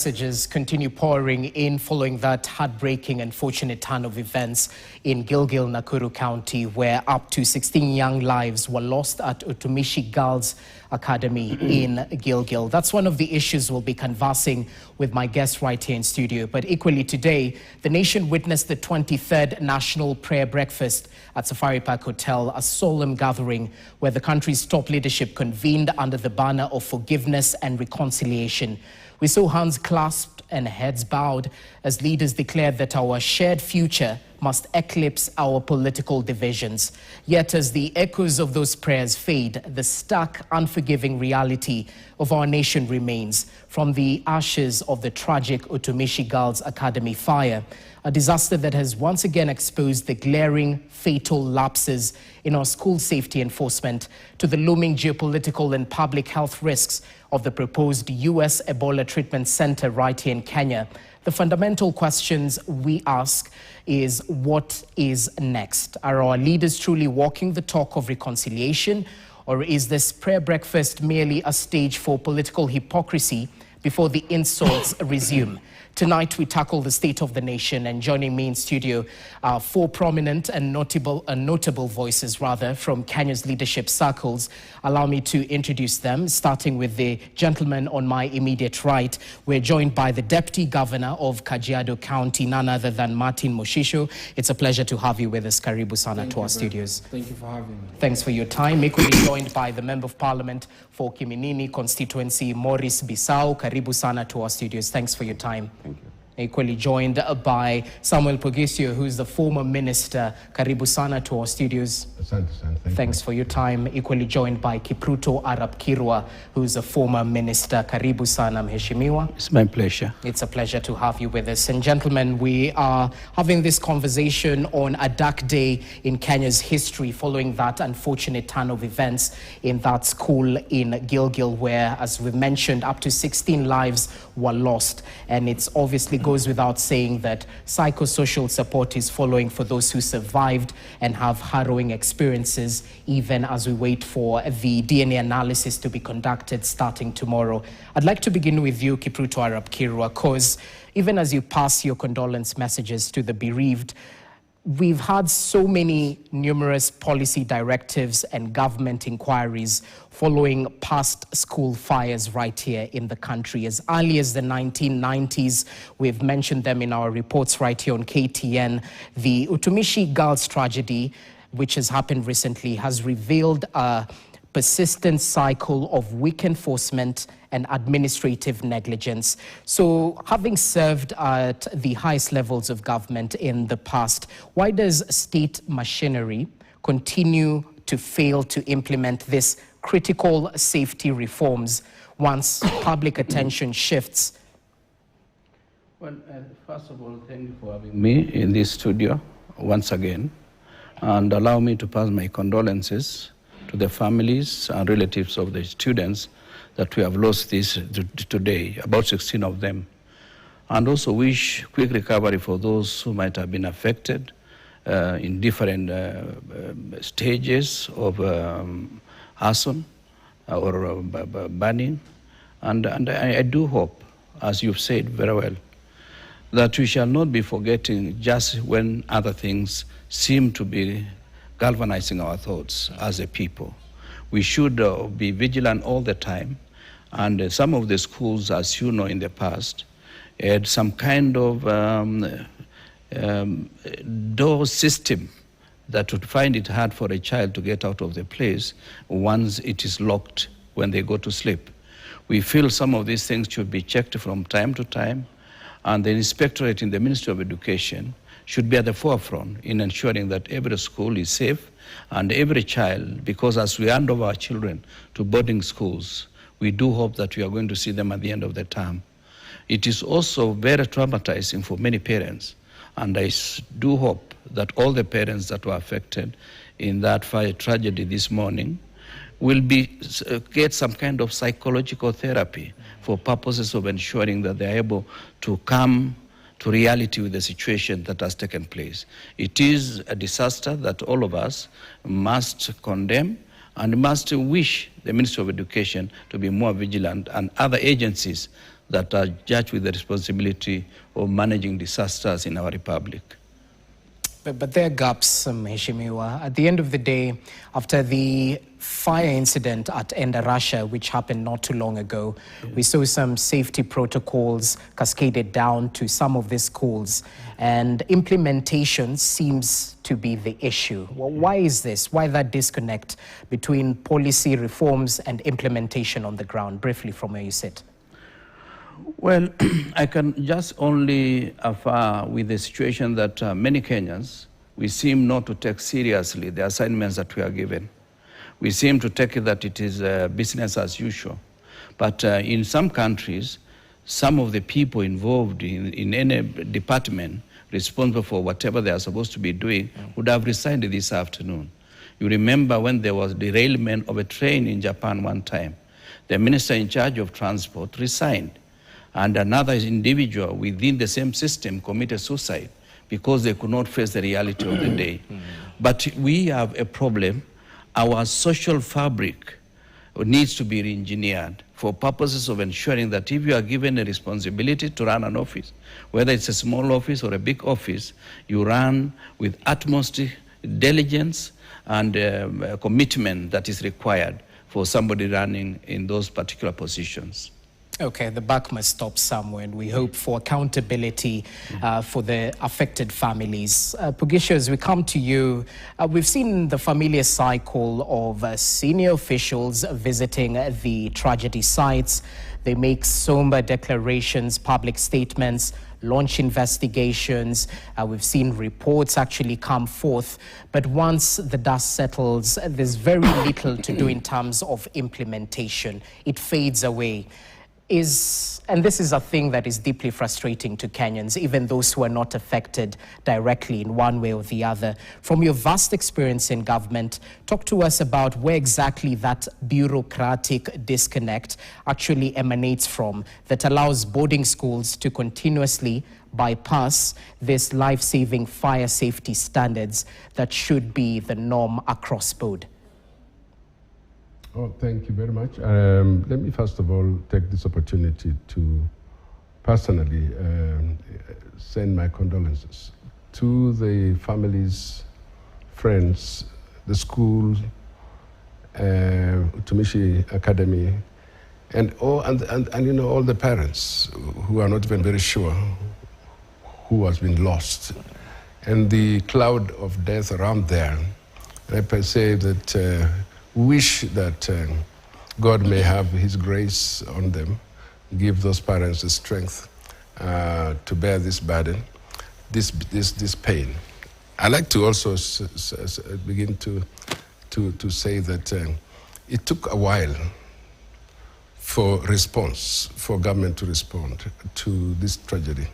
Messages continue pouring in following that heartbreaking and fortunate turn of events in Gilgil, Nakuru County, where up to 16 young lives were lost at Utumishi Girls Academy in Gilgil. That's one of the issues we'll be conversing with my guest right here in studio. But equally today, the nation witnessed the 23rd National Prayer Breakfast at Safari Park Hotel, a solemn gathering where the country's top leadership convened under the banner of forgiveness and reconciliation. We saw hands clasped and heads bowed as leaders declared that our shared future must eclipse our political divisions. Yet as the echoes of those prayers fade, the stark, unforgiving reality of our nation remains. From the ashes of the tragic Utumishi Girls Academy fire, a disaster that has once again exposed the glaring, fatal lapses in our school safety enforcement, to the looming geopolitical and public health risks of the proposed U.S. Ebola treatment center right here in Kenya. The fundamental questions we ask is, what is next? Are our leaders truly walking the talk of reconciliation, or is this prayer breakfast merely a stage for political hypocrisy before the insults resume? Tonight, we tackle the state of the nation, and joining me in studio are four prominent and notable voices, from Kenya's leadership circles. Allow me to introduce them, starting with the gentleman on my immediate right. We're joined by the Deputy Governor of Kajiado County, none other than Martin Moshisho. It's a pleasure to have you with us. Karibu sana to our studios. Thank you for having me. Thanks for your time. Equally joined by the Member of Parliament for Kiminini constituency, Maurice Bissau. Karibu sana to our studios. Thanks for your time. Thank you. Equally joined by Samuel Pogisio, who is the former minister. Karibu sana to our studios. Thanks for your time. Equally joined by Kipruto Arap Kirwa, who is a former minister. Karibu sana, Mheshimiwa. It's my pleasure. It's a pleasure to have you with us. And gentlemen, we are having this conversation on a dark day in Kenya's history following that unfortunate turn of events in that school in Gilgil, where, as we mentioned, up to 16 lives were lost. And it's obviously goes without saying that psychosocial support is following for those who survived and have harrowing experiences, even as we wait for the DNA analysis to be conducted starting tomorrow. I'd like to begin with you, Kipruto Arap Kirwa, because even as you pass your condolence messages to the bereaved, we've had so many numerous policy directives and government inquiries following past school fires right here in the country. As early as the 1990s, we've mentioned them in our reports right here on KTN. The Utumishi Girls tragedy, which has happened recently, has revealed a persistent cycle of weak enforcement and administrative negligence. So, having served at the highest levels of government in the past, why does state machinery continue to fail to implement this critical safety reforms once public attention shifts? Well, first of all, thank you for having me in this studio once again, and allow me to pass my condolences to the families and relatives of the students that we have lost this today, about 16 of them. And also wish quick recovery for those who might have been affected in different stages of arson or burning. And I do hope, as you've said very well, that we shall not be forgetting just when other things seem to be galvanizing our thoughts as a people. We should be vigilant all the time. And some of the schools, as you know, in the past, had some kind of door system that would find it hard for a child to get out of the place once it is locked when they go to sleep. We feel some of these things should be checked from time to time, and the inspectorate in the Ministry of Education should be at the forefront in ensuring that every school is safe and every child, because as we hand over our children to boarding schools, we do hope that we are going to see them at the end of the term. It is also very traumatizing for many parents, and I do hope that all the parents that were affected in that fire tragedy this morning will get some kind of psychological therapy for purposes of ensuring that they're able to come to reality with the situation that has taken place. It is a disaster that all of us must condemn and must wish the Ministry of Education to be more vigilant and other agencies that are judged with the responsibility of managing disasters in our republic. But there are gaps, Mheshimiwa. At the end of the day, after the fire incident at Russia, which happened not too long ago, we saw some safety protocols cascaded down to some of the schools, and implementation seems to be the issue. Well, why is this? Why that disconnect between policy reforms and implementation on the ground? Briefly, from where you sit. Well, I can just only affirm with the situation that many Kenyans, we seem not to take seriously the assignments that we are given. We seem to take it that it is business as usual. But in some countries, some of the people involved in any department responsible for whatever they are supposed to be doing would have resigned this afternoon. You remember when there was derailment of a train in Japan one time, the minister in charge of transport resigned. And another individual within the same system committed suicide because they could not face the reality of the day. But we have a problem. Our social fabric needs to be re-engineered for purposes of ensuring that if you are given a responsibility to run an office, whether it's a small office or a big office, you run with utmost diligence and commitment that is required for somebody running in those particular positions. Okay, the buck must stop somewhere, and we hope for accountability for the affected families. Pugisha, as we come to you, we've seen the familiar cycle of senior officials visiting the tragedy sites. They make somber declarations, public statements, launch investigations. We've seen reports actually come forth. But once the dust settles, there's very little to do in terms of implementation. It fades away. And this is a thing that is deeply frustrating to Kenyans, even those who are not affected directly in one way or the other. From your vast experience in government, talk to us about where exactly that bureaucratic disconnect actually emanates from that allows boarding schools to continuously bypass this life-saving fire safety standards that should be the norm across board. Oh, thank you very much. Let me first of all take this opportunity to personally send my condolences to the families, friends, the school, Utumishi Academy, and you know, all the parents who are not even very sure who has been lost, and the cloud of death around there. I per se that wish that God may have His grace on them, give those parents the strength to bear this burden, this pain. I like to also begin to say that it took a while for government to respond to this tragedy,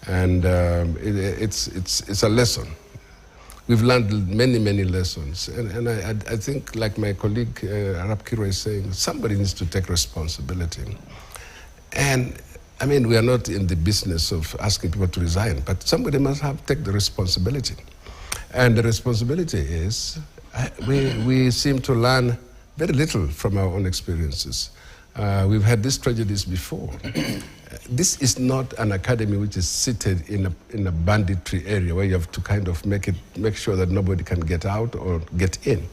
and it's a lesson. We've learned many, many lessons. And I think, like my colleague Arab Kiro is saying, somebody needs to take responsibility. And I mean, we are not in the business of asking people to resign, but somebody must take the responsibility. And the responsibility is, we seem to learn very little from our own experiences. We've had these tragedies before. This is not an academy which is seated in a banditry area where you have to kind of make sure that nobody can get out or get in.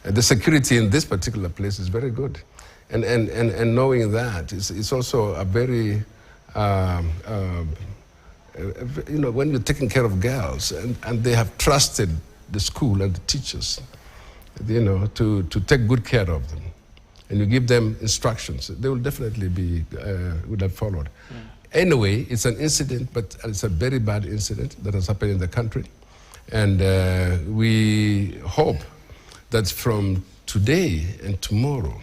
The security in this particular place is very good. And knowing that, it's also a very, you know, when you're taking care of girls and they have trusted the school and the teachers, you know, to take good care of them, and you give them instructions, they will definitely would have followed. Anyway, it's an incident, but it's a very bad incident that has happened in the country. And we hope that from today and tomorrow,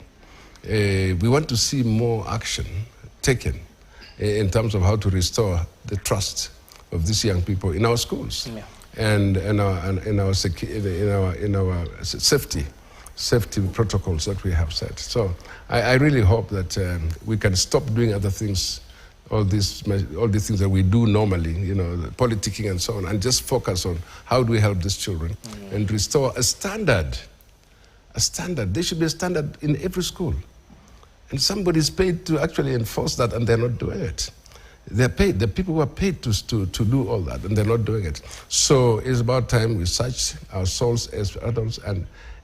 we want to see more action taken in terms of how to restore the trust of these young people in our schools and in our safety protocols that we have set. So I really hope that we can stop doing other things, all these things that we do normally, you know, the politicking and so on, and just focus on how do we help these children and restore a standard. There should be a standard in every school. And somebody's paid to actually enforce that, and they're not doing it. They're paid. The people who are paid to do all that, and they're not doing it. So it's about time we search our souls as adults.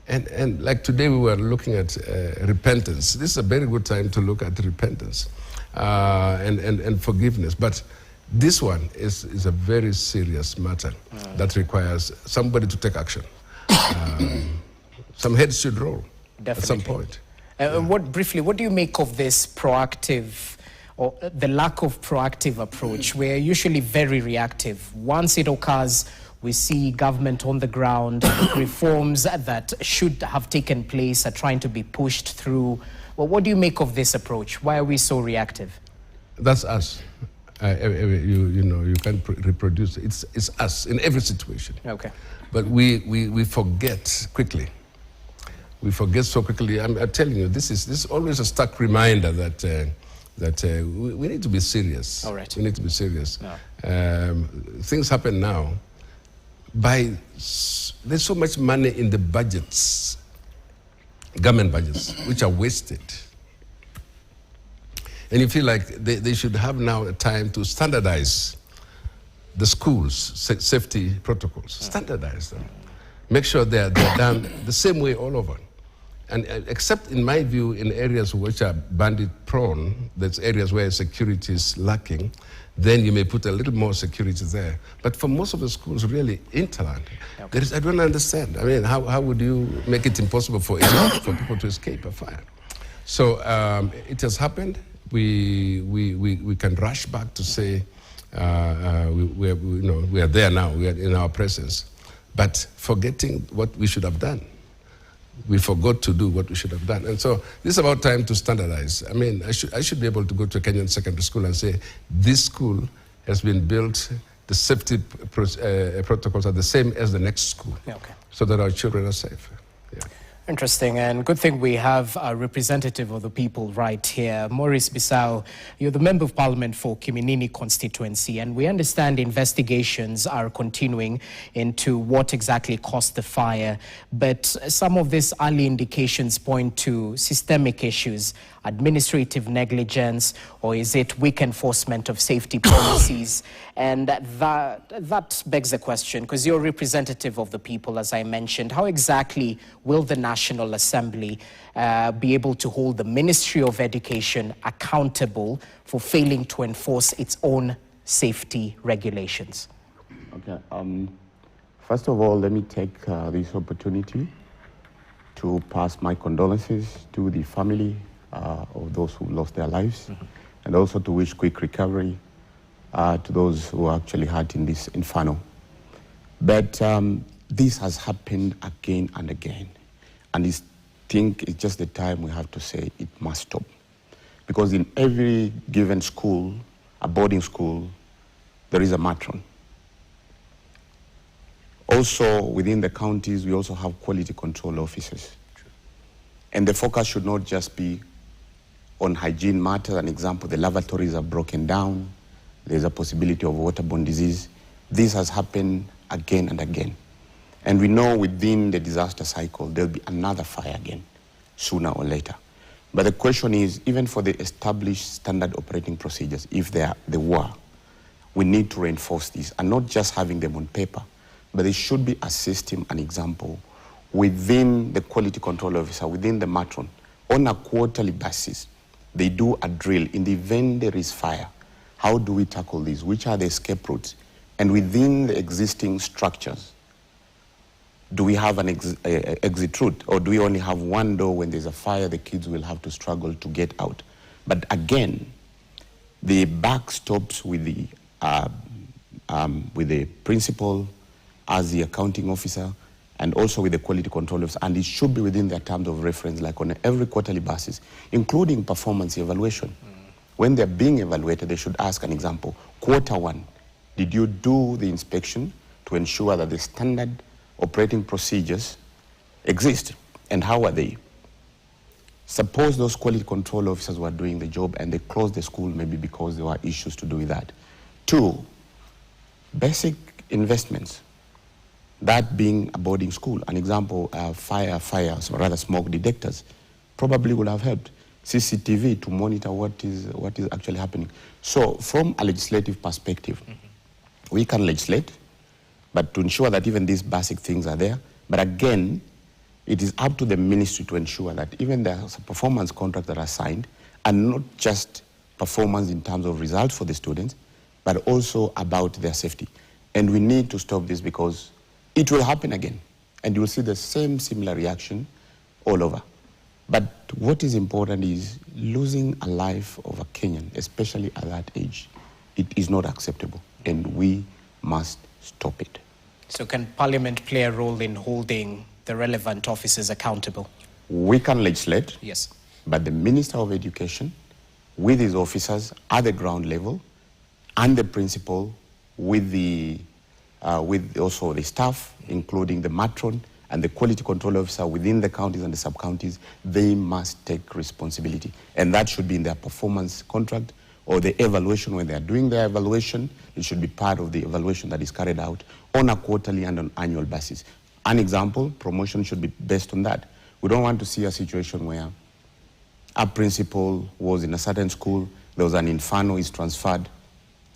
And like today we were looking at repentance. This is a very good time to look at repentance and forgiveness. But this one is a very serious matter that requires somebody to take action. Some heads should roll. Definitely. At some point. What do you make of this proactive, or the lack of proactive approach? We're usually very reactive. Once it occurs, we see government on the ground, reforms that should have taken place are trying to be pushed through. Well, what do you make of this approach? Why are we so reactive? That's us. You can't reproduce it. It's us in every situation. Okay. But we forget quickly. We forget so quickly. I'm telling you, this is always a stark reminder that we need to be serious. All right. We need to be serious. No. Things happen now. There's so much money in the budgets, government budgets, which are wasted. And you feel like they should have now a time to standardize the schools' safety protocols. Standardize them. Make sure they're done the same way all over. And except, in my view, in areas which are bandit-prone, that's areas where security is lacking, then you may put a little more security there. But for most of the schools, really, interland, I don't understand. I mean, how would you make it impossible for people to escape a fire? So it has happened. We can rush back to say we are there now. We are in our presence, but forgetting what we should have done. We forgot to do what we should have done. And so this is about time to standardize. I mean, I should be able to go to a Kenyan secondary school and say, this school has been built, the safety protocols are the same as the next school, so that our children are safe. Yeah. Interesting, and good thing we have a representative of the people right here. Maurice Bissau, you're the Member of Parliament for Kiminini constituency, and we understand investigations are continuing into what exactly caused the fire, but some of these early indications point to systemic issues, administrative negligence, or is it weak enforcement of safety policies? And that begs the question, because you're a representative of the people, as I mentioned, how exactly will the National Assembly be able to hold the Ministry of Education accountable for failing to enforce its own safety regulations? Okay. First of all, let me take this opportunity to pass my condolences to the family of those who lost their lives, and also to wish quick recovery to those who are actually hurt in this inferno. But this has happened again and again, and I think it's just the time we have to say it must stop. Because in every given school, a boarding school, there is a matron. Also, within the counties, we also have quality control officers. And the focus should not just be on hygiene matters. An example, the lavatories are broken down. There's a possibility of waterborne disease. This has happened again and again. And we know within the disaster cycle, there'll be another fire again, sooner or later. But the question is, even for the established standard operating procedures, if they were, we need to reinforce these, and not just having them on paper, but there should be a system, an example, within the quality control officer, within the matron, on a quarterly basis. They do a drill. In the event there is fire, how do we tackle this? Which are the escape routes? And within the existing structures, do we have an exit route? Or do we only have one door? When there's a fire, the kids will have to struggle to get out. But again, the buck stops with the principal as the accounting officer, and also with the quality control officer, and it should be within their terms of reference, like on every quarterly basis, including performance evaluation. When they're being evaluated, they should ask an example. Quarter one, did you do the inspection to ensure that the standard operating procedures exist, and how are they? Suppose those quality control officers were doing the job and they closed the school maybe because there were issues to do with that. Two, basic investments. That being a boarding school, an example, fires, or rather smoke detectors, probably would have helped. CCTV to monitor what is actually happening. So from a legislative perspective, we can legislate, but to ensure that even these basic things are there. But again, it is up to the ministry to ensure that even the performance contracts that are signed are not just performance in terms of results for the students, but also about their safety. And we need to stop this because it will happen again. And you will see the similar reaction all over. But what is important is losing a life of a Kenyan, especially at that age. It is not acceptable, and we must stop it. So can Parliament play a role in holding the relevant officers accountable? We can legislate, yes, but the Minister of Education, with his officers at the ground level, and the principal, with also the staff, including the matron, and the quality control officer within the counties and the sub-counties, they must take responsibility. And that should be in their performance contract or the evaluation. When they are doing their evaluation, it should be part of the evaluation that is carried out on a quarterly and an annual basis. An example, promotion should be based on that. We don't want to see a situation where a principal was in a certain school, there was an inferno, is transferred,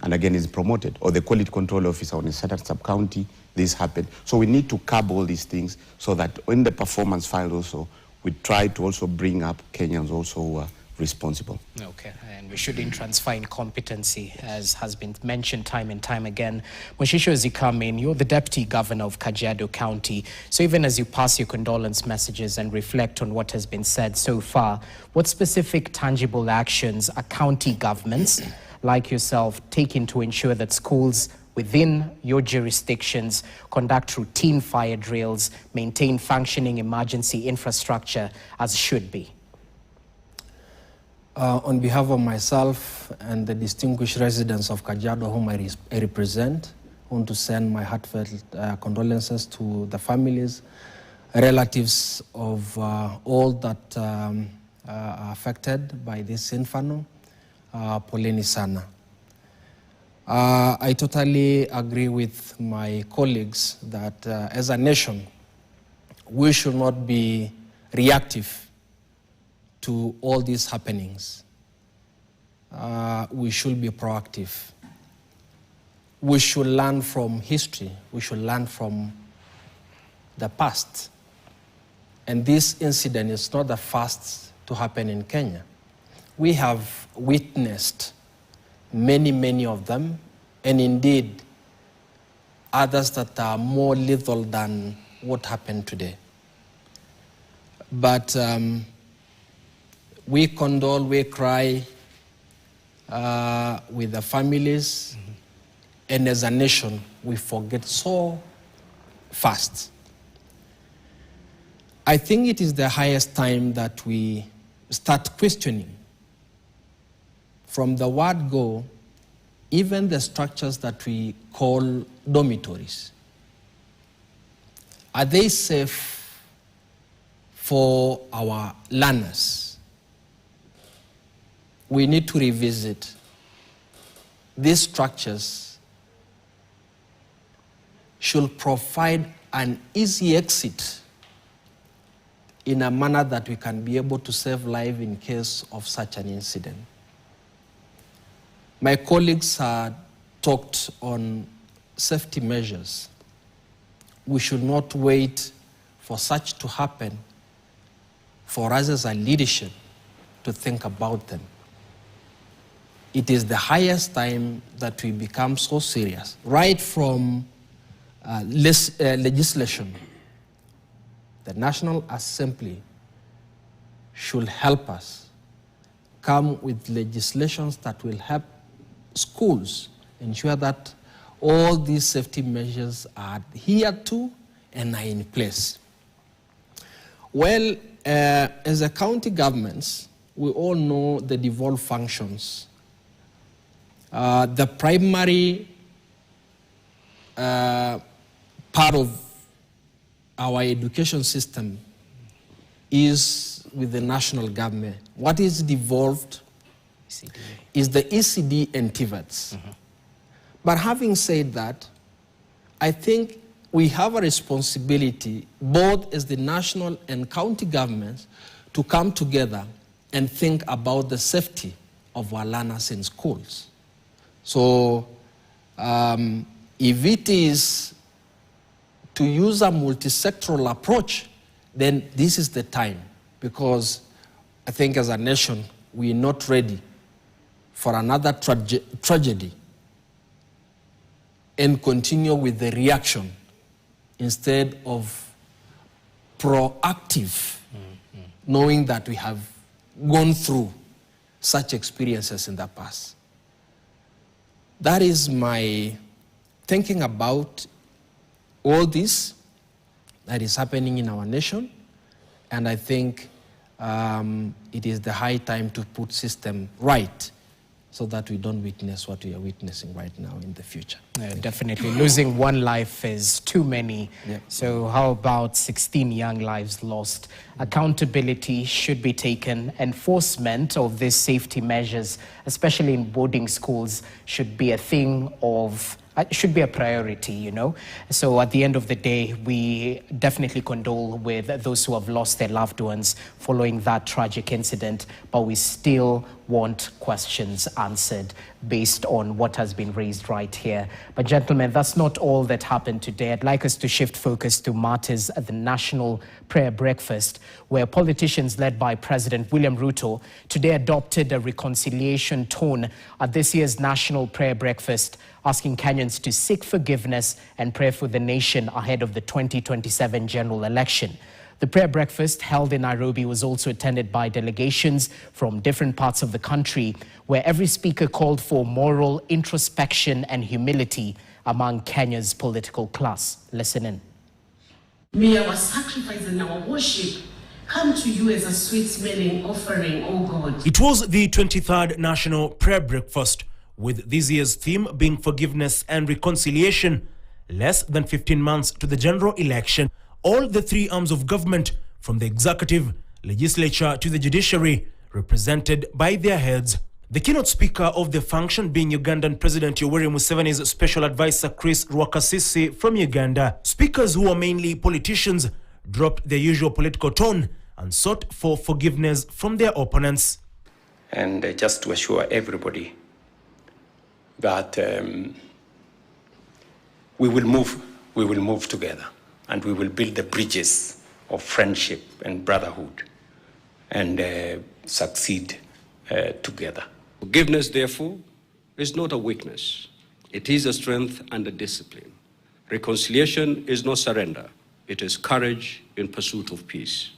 and again is promoted, or the quality control officer on a certain sub-county, this happened. So we need to curb all these things so that in the performance file also, we try to also bring up Kenyans also who are responsible. Okay, and we shouldn't transfer incompetency, as has been mentioned time and time again. Moshisho, as you come in, you're the Deputy Governor of Kajiado County. So even as you pass your condolence messages and reflect on what has been said so far, what specific tangible actions are county governments like yourself taking to ensure that schools within your jurisdictions conduct routine fire drills, maintain functioning emergency infrastructure as should be? On behalf of myself and the distinguished residents of Kajiado whom I represent, I want to send my heartfelt condolences to the families, relatives of all that are affected by this inferno. Poleni sana. I totally agree with my colleagues that as a nation, we should not be reactive to all these happenings. We should be proactive. We should learn from history. We should learn from the past. And this incident is not the first to happen in Kenya. We have witnessed many of them, and indeed others that are more lethal than what happened today. But we condole, we cry with the families, and as a nation, we forget so fast. I think it is the highest time that we start questioning from the word go, even the structures that we call dormitories. Are they safe for our learners? We need to revisit these structures. Should provide an easy exit in a manner that we can be able to save life in case of such an incident. My colleagues had talked on safety measures. We should not wait for such to happen for us as a leadership to think about them. It is the highest time that we become so serious, right from legislation. The National Assembly should help us come with legislations that will help schools ensure that all these safety measures are adhered to and are in place. Well, as a county governments, we all know the devolved functions. The primary part of our education system is with the national government. What is devolved is the ECD and TVETs. But having said that, I think we have a responsibility, both as the national and county governments, to come together and think about the safety of our learners in schools. So if it is to use a multi-sectoral approach, then this is the time, because I think as a nation, we're not ready for another tragedy and continue with the reaction instead of proactive, knowing that we have gone through such experiences in the past. That is my thinking about all this that is happening in our nation, and I think it is the high time to put system right so that we don't witness what we are witnessing right now in the future. Yeah, definitely. Losing one life is too many. Yeah. So how about 16 young lives lost? Accountability should be taken. Enforcement of these safety measures, especially in boarding schools, should be a thing of should be a priority, you know. So at the end of the day, we definitely condole with those who have lost their loved ones following that tragic incident, but we still want questions answered based on what has been raised right here. But gentlemen, that's not all that happened today. I'd like us to shift focus to matters at the National Prayer Breakfast, where politicians led by President William Ruto today adopted a reconciliation tone at this year's National Prayer Breakfast, asking Kenyans to seek forgiveness and pray for the nation ahead of the 2027 general election. The prayer breakfast held in Nairobi was also attended by delegations from different parts of the country, where every speaker called for moral introspection and humility among Kenya's political class. Listen in. May our sacrifice and our worship come to you as a sweet-smelling offering, O God. It was the 23rd National Prayer Breakfast, with this year's theme being forgiveness and reconciliation. Less than 15 months to the general election, all the three arms of government, from the executive, legislature to the judiciary, represented by their heads. The keynote speaker of the function being Ugandan President Yoweri Museveni's special advisor Chris Rwakasisi from Uganda. Speakers, who are mainly politicians, dropped their usual political tone and sought for forgiveness from their opponents. And just to assure everybody that we will move together, and we will build the bridges of friendship and brotherhood and succeed together. Forgiveness, therefore, is not a weakness. It is a strength and a discipline. Reconciliation is not surrender. It is courage in pursuit of peace.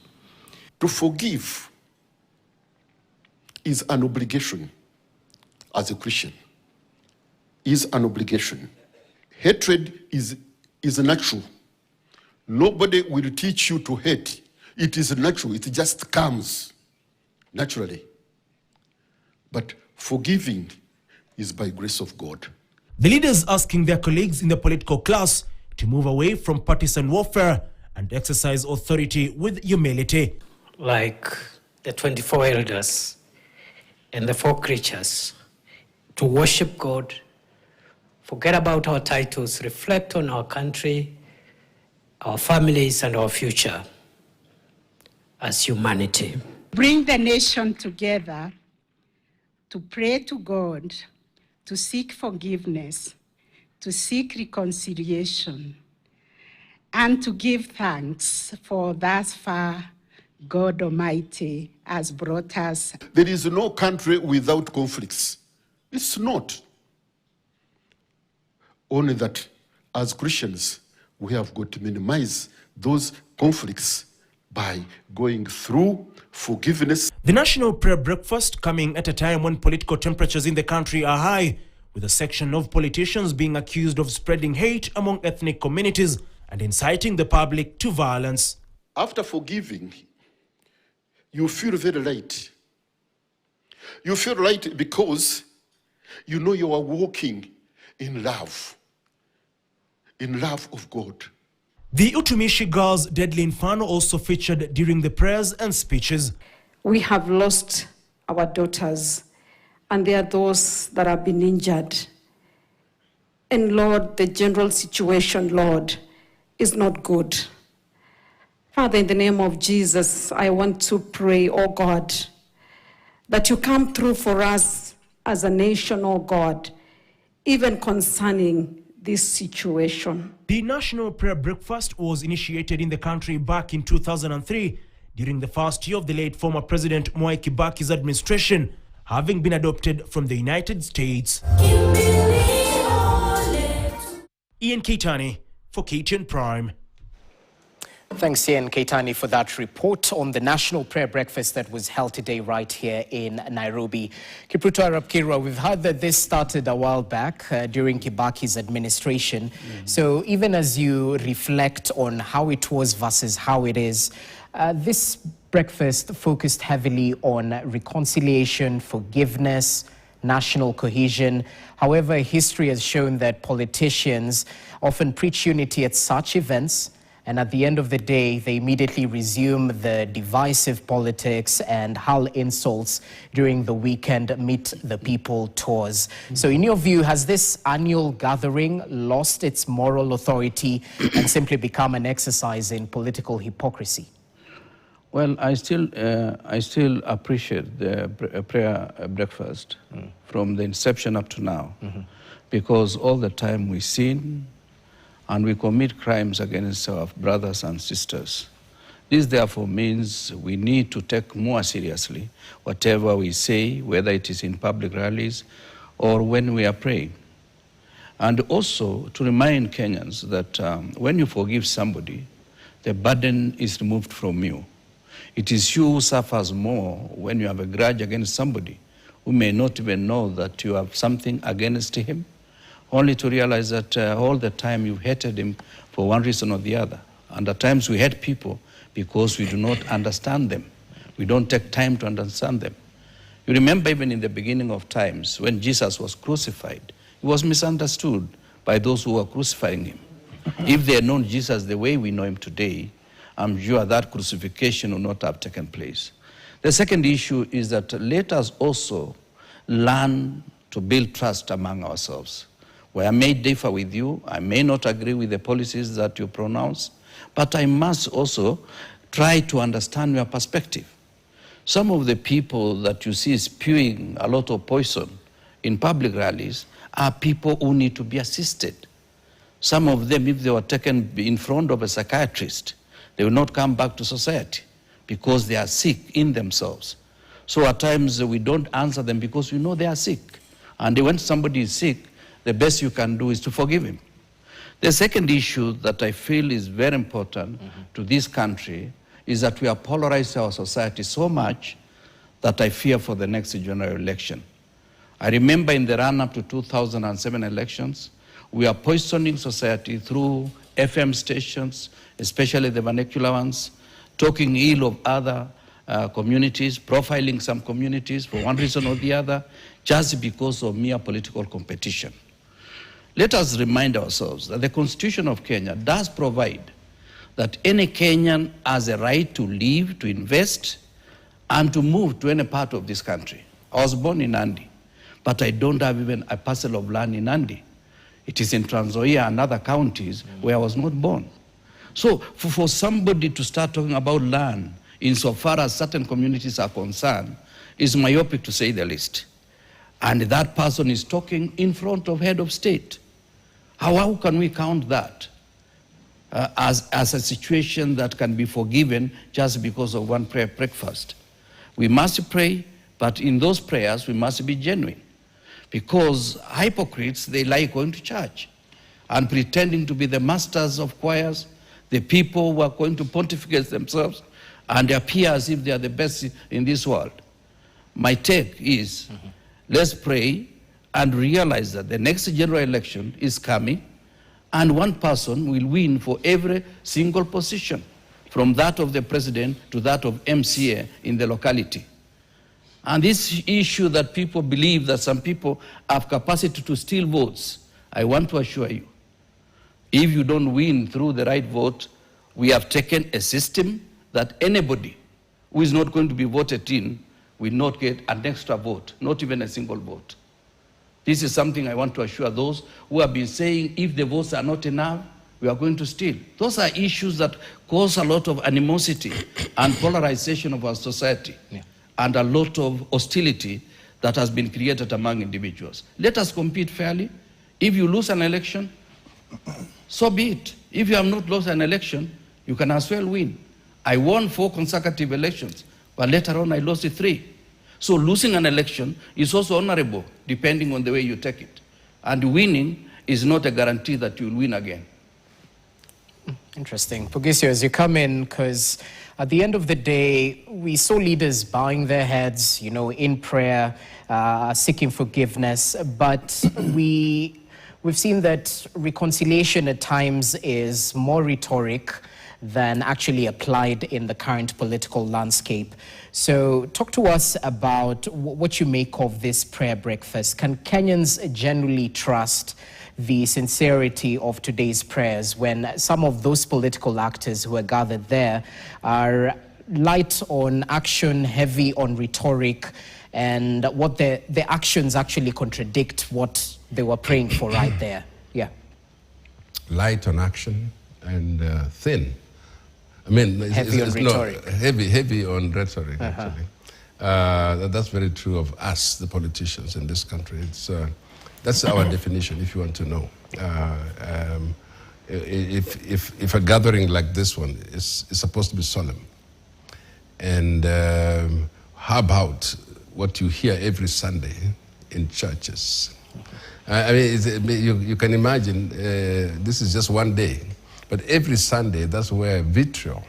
To forgive is an obligation as a Christian. Is an obligation. Hatred is natural. Nobody will teach you to hate. It is natural. It just comes naturally. But forgiving is by grace of God. The leaders asking their colleagues in the political class to move away from partisan warfare and exercise authority with humility. Like the 24 elders and the 4 creatures, to worship God, forget about our titles, reflect on our country, our families, and our future as humanity. Bring the nation together to pray to God, to seek forgiveness, to seek reconciliation, and to give thanks for thus far God Almighty has brought us. There is no country without conflicts. It's not. Only that as Christians, we have got to minimize those conflicts by going through forgiveness. The National Prayer Breakfast coming at a time when political temperatures in the country are high, with a section of politicians being accused of spreading hate among ethnic communities and inciting the public to violence. After forgiving, you feel very light. You feel light because you know you are walking in love of God. The Utumishi girls' deadly inferno also featured during the prayers and speeches. We have lost our daughters, and there are those that have been injured. And Lord, the general situation, Lord, is not good. Father, in the name of Jesus, I want to pray, oh God, that you come through for us as a nation, oh God, even concerning this situation. The National Prayer Breakfast was initiated in the country back in 2003 during the first year of the late former President Mwai Kibaki's administration, having been adopted from the United States. Ian Keitani for KTN Prime. Thanks, Ian Keitani, for that report on the National Prayer Breakfast that was held today right here in Nairobi. Kipruto Arap Kirwa, we've heard that this started a while back during Kibaki's administration. So even as you reflect on how it was versus how it is, this breakfast focused heavily on reconciliation, forgiveness, national cohesion. However, history has shown that politicians often preach unity at such events, and at the end of the day, they immediately resume the divisive politics and hurl insults during the weekend Meet the People tours. So in your view, has this annual gathering lost its moral authority and simply become an exercise in political hypocrisy? Well, I still appreciate the prayer breakfast from the inception up to now, because all the time we sin and we commit crimes against our brothers and sisters. This therefore means we need to take more seriously whatever we say, whether it is in public rallies or when we are praying. And also to remind Kenyans that when you forgive somebody, the burden is removed from you. It is you who suffers more when you have a grudge against somebody who may not even know that you have something against him, only to realize that all the time you've hated him for one reason or the other. And at times we hate people because we do not understand them. We don't take time to understand them. You remember even in the beginning of times when Jesus was crucified, he was misunderstood by those who were crucifying him. If they had known Jesus the way we know him today, I'm sure that crucifixion would not have taken place. The second issue is that let us also learn to build trust among ourselves. Where I may differ with you, I may not agree with the policies that you pronounce, but I must also try to understand your perspective. Some of the people that you see spewing a lot of poison in public rallies are people who need to be assisted. Some of them, if they were taken in front of a psychiatrist, they will not come back to society because they are sick in themselves. So at times we don't answer them because we know they are sick. And when somebody is sick, the best you can do is to forgive him. The second issue that I feel is very important to this country is that we have polarized our society so much that I fear for the next general election. I remember in the run-up to 2007 elections, we are poisoning society through FM stations, especially the vernacular ones, talking ill of other communities, profiling some communities for one reason or the other, just because of mere political competition. Let us remind ourselves that the Constitution of Kenya does provide that any Kenyan has a right to live, to invest, and to move to any part of this country. I was born in Nandi, but I don't have even a parcel of land in Nandi. It is in Trans Nzoia and other counties where I was not born. So for somebody to start talking about land insofar as certain communities are concerned is myopic, to say the least. And that person is talking in front of head of state. How can we count that as a situation that can be forgiven just because of one prayer breakfast? We must pray, but in those prayers we must be genuine. Because hypocrites, they like going to church and pretending to be the masters of choirs, the people who are going to pontificate themselves and appear as if they are the best in this world. My take is, let's pray and realize that the next general election is coming and one person will win for every single position, from that of the president to that of MCA in the locality. And this issue that people believe that some people have capacity to steal votes, I want to assure you, if you don't win through the right vote, we have taken a system that anybody who is not going to be voted in will not get an extra vote, not even a single vote. This is something I want to assure those who have been saying if the votes are not enough, we are going to steal. Those are issues that cause a lot of animosity and polarization of our society. and a lot of hostility that has been created among individuals. Let us compete fairly. If you lose an election, so be it. If you have not lost an election, you can as well win. I won 4 consecutive elections, but later on I lost 3. So losing an election is also honorable, depending on the way you take it. And winning is not a guarantee that you'll win again. Interesting. Pugisio, as you come in, because at the end of the day, we saw leaders bowing their heads, you know, in prayer, seeking forgiveness, but we've seen that reconciliation at times is more rhetoric than actually applied in the current political landscape. So talk to us about what you make of this prayer breakfast. Can Kenyans genuinely trust the sincerity of today's prayers when some of those political actors who are gathered there are light on action, heavy on rhetoric, and what their actions actually contradict what they were praying for right there? Yeah. Light on action and thin. I mean, heavy on rhetoric. Heavy on rhetoric, actually. That's very true of us, the politicians in this country. That's our definition, if you want to know. If a gathering like this one is supposed to be solemn, and how about what you hear every Sunday in churches? I mean, you can imagine, this is just one day, but every Sunday, that's where vitriol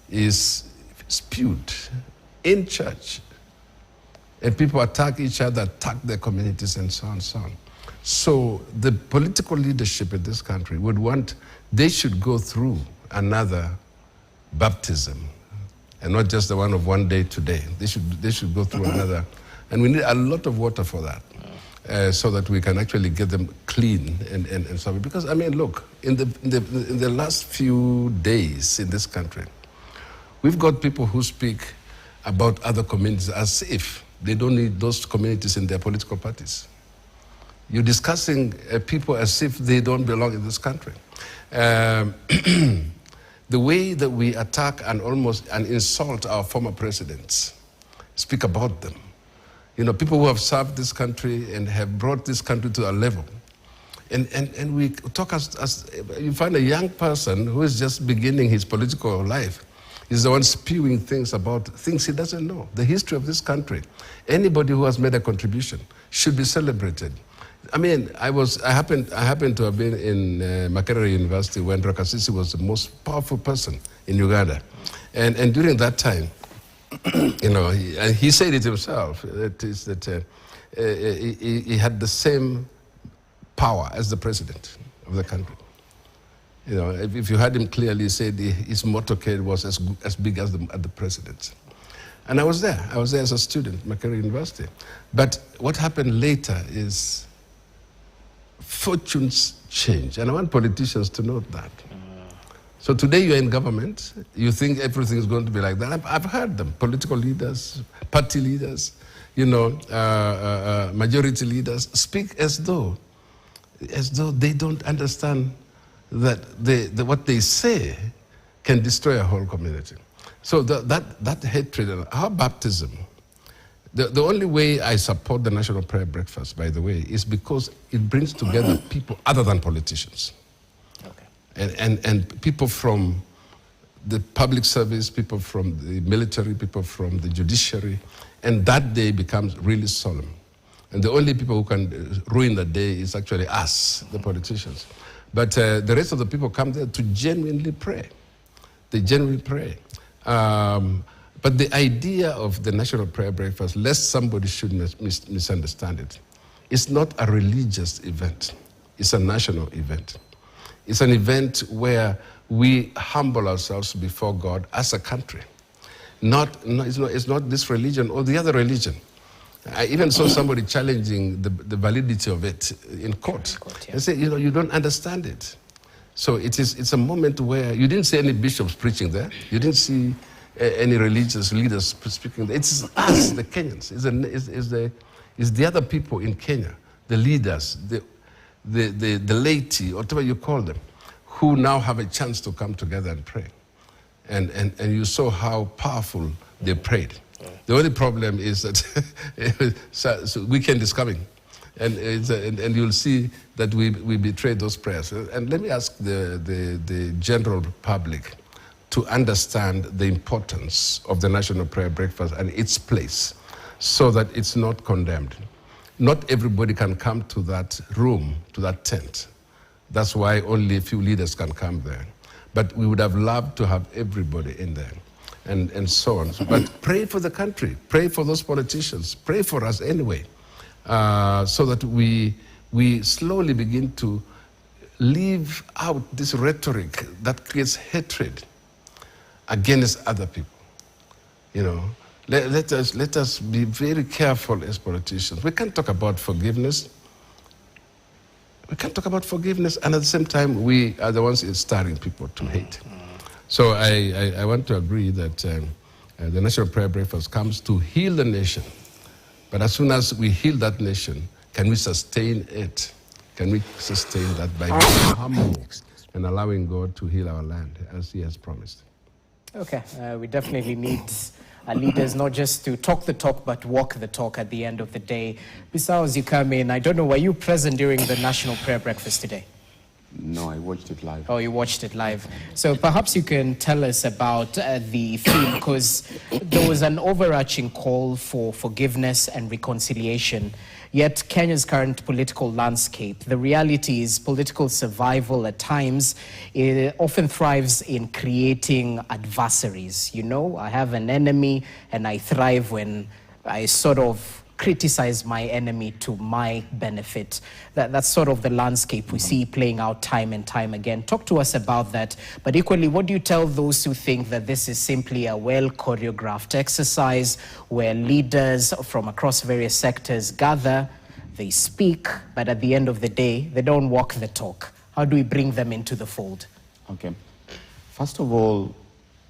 is spewed in church. And people attack each other, attack their communities, and so on and so on. So the political leadership in this country would want, they should go through another baptism, and not just the one of one day today. They should go through another, and we need a lot of water for that, so that we can actually get them clean and so on. Because I mean, look, in the last few days in this country, we've got people who speak about other communities as if they don't need those communities in their political parties. You're discussing people as if they don't belong in this country. The way that we attack and almost insult our former presidents, speak about them. You know, people who have served this country and have brought this country to a level. And we talk as you find a young person who is just beginning his political life, is the one spewing things about things he doesn't know. The history of this country. Anybody who has made a contribution should be celebrated. I mean, I happened to have been in Makerere University when Rakasisi was the most powerful person in Uganda. And during that time, you know, he said it himself, that he had the same power as the president of the country. You know, if you heard him clearly, he said his motorcade was as big as the president's. And I was there as a student at Makerere University. But what happened later is fortunes change. And I want politicians to note that. So today you're in government, you think everything is going to be like that. I've heard them, political leaders, party leaders, you know, majority leaders speak as though they don't understand that what they say can destroy a whole community. So that hatred, our baptism, the only way I support the National Prayer Breakfast, by the way, is because it brings together people other than politicians. Okay. And people from the public service, people from the military, people from the judiciary, and that day becomes really solemn. And the only people who can ruin the day is actually us, the politicians. But the rest of the people come there to genuinely pray. They genuinely pray. But the idea of the National Prayer Breakfast, lest somebody should misunderstand it, it's not a religious event. It's a national event. It's an event where we humble ourselves before God as a country. It's not this religion or the other religion. I even saw somebody challenging the validity of it in court. They say, you know, you don't understand it. So it's a moment where you didn't see any bishops preaching there. You didn't see any religious leaders speaking there. It's us, the Kenyans. It's the other people in Kenya, the leaders, the laity, whatever you call them, who now have a chance to come together and pray. And you saw how powerful they prayed. The only problem is that so weekend is coming. And you'll see that we betrayed those prayers. And let me ask the general public to understand the importance of the National Prayer Breakfast and its place so that it's not condemned. Not everybody can come to that room, to that tent. That's why only a few leaders can come there. But we would have loved to have everybody in there and so on. But pray for the country, pray for those politicians, pray for us anyway. So that we slowly begin to leave out this rhetoric that creates hatred against other people. You know, let us be very careful as politicians. We can't talk about forgiveness. We can't talk about forgiveness, and at the same time, we are the ones inspiring people to hate. So I want to agree that the National Prayer Breakfast comes to heal the nation. But as soon as we heal that nation, can we sustain it? Can we sustain that by being humble and allowing God to heal our land as He has promised? Okay, we definitely need leaders not just to talk the talk, but walk the talk at the end of the day. Besides, you come in, I don't know, were you present during the National Prayer Breakfast today? No, I watched it live. Oh, you watched it live. So perhaps you can tell us about the theme, because there was an overarching call for forgiveness and reconciliation. Yet Kenya's current political landscape, the reality is political survival at times, it often thrives in creating adversaries. You know, I have an enemy and I thrive when I sort of criticize my enemy to my benefit. That's sort of the landscape we see playing out time and time again. Talk to us about that. But equally, what do you tell those who think that this is simply a well-choreographed exercise where leaders from across various sectors gather, they speak, but at the end of the day, they don't walk the talk? How do we bring them into the fold? Okay. First of all,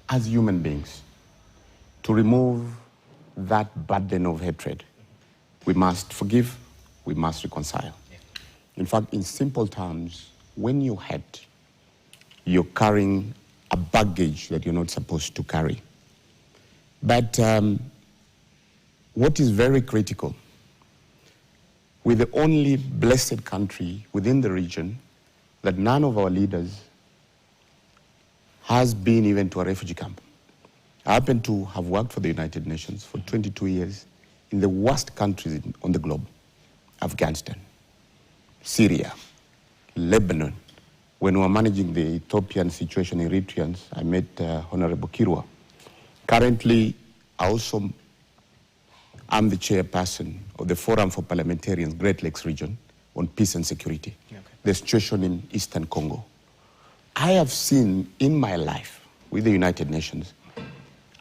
as human beings, to remove that burden of hatred, we must forgive, we must reconcile. In fact, in simple terms, when you hate, you're carrying a baggage that you're not supposed to carry. But what is very critical, we're the only blessed country within the region that none of our leaders has been even to a refugee camp. I happen to have worked for the United Nations for 22 years in the worst countries on the globe: Afghanistan, Syria, Lebanon. When we were managing the Ethiopian situation, Eritreans, I met Honorable Kirwa. Currently, I also am the chairperson of the Forum for Parliamentarians, Great Lakes region, on peace and security, the situation in Eastern Congo. I have seen in my life with the United Nations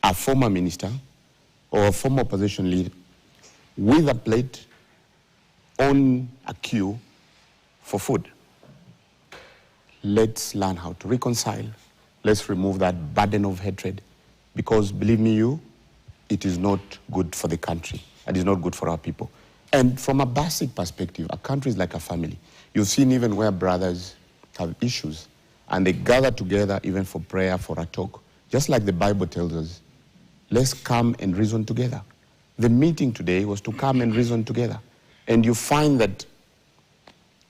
a former minister or a former opposition leader with a plate on a queue for food. Let's learn how to reconcile. Let's remove that burden of hatred, because believe me, it is not good for the country. It is not good for our people. And from a basic perspective, a country is like a family. You've seen even where brothers have issues and they gather together even for prayer, for a talk. Just like the Bible tells us, let's come and reason together. The meeting today was to come and reason together. And you find that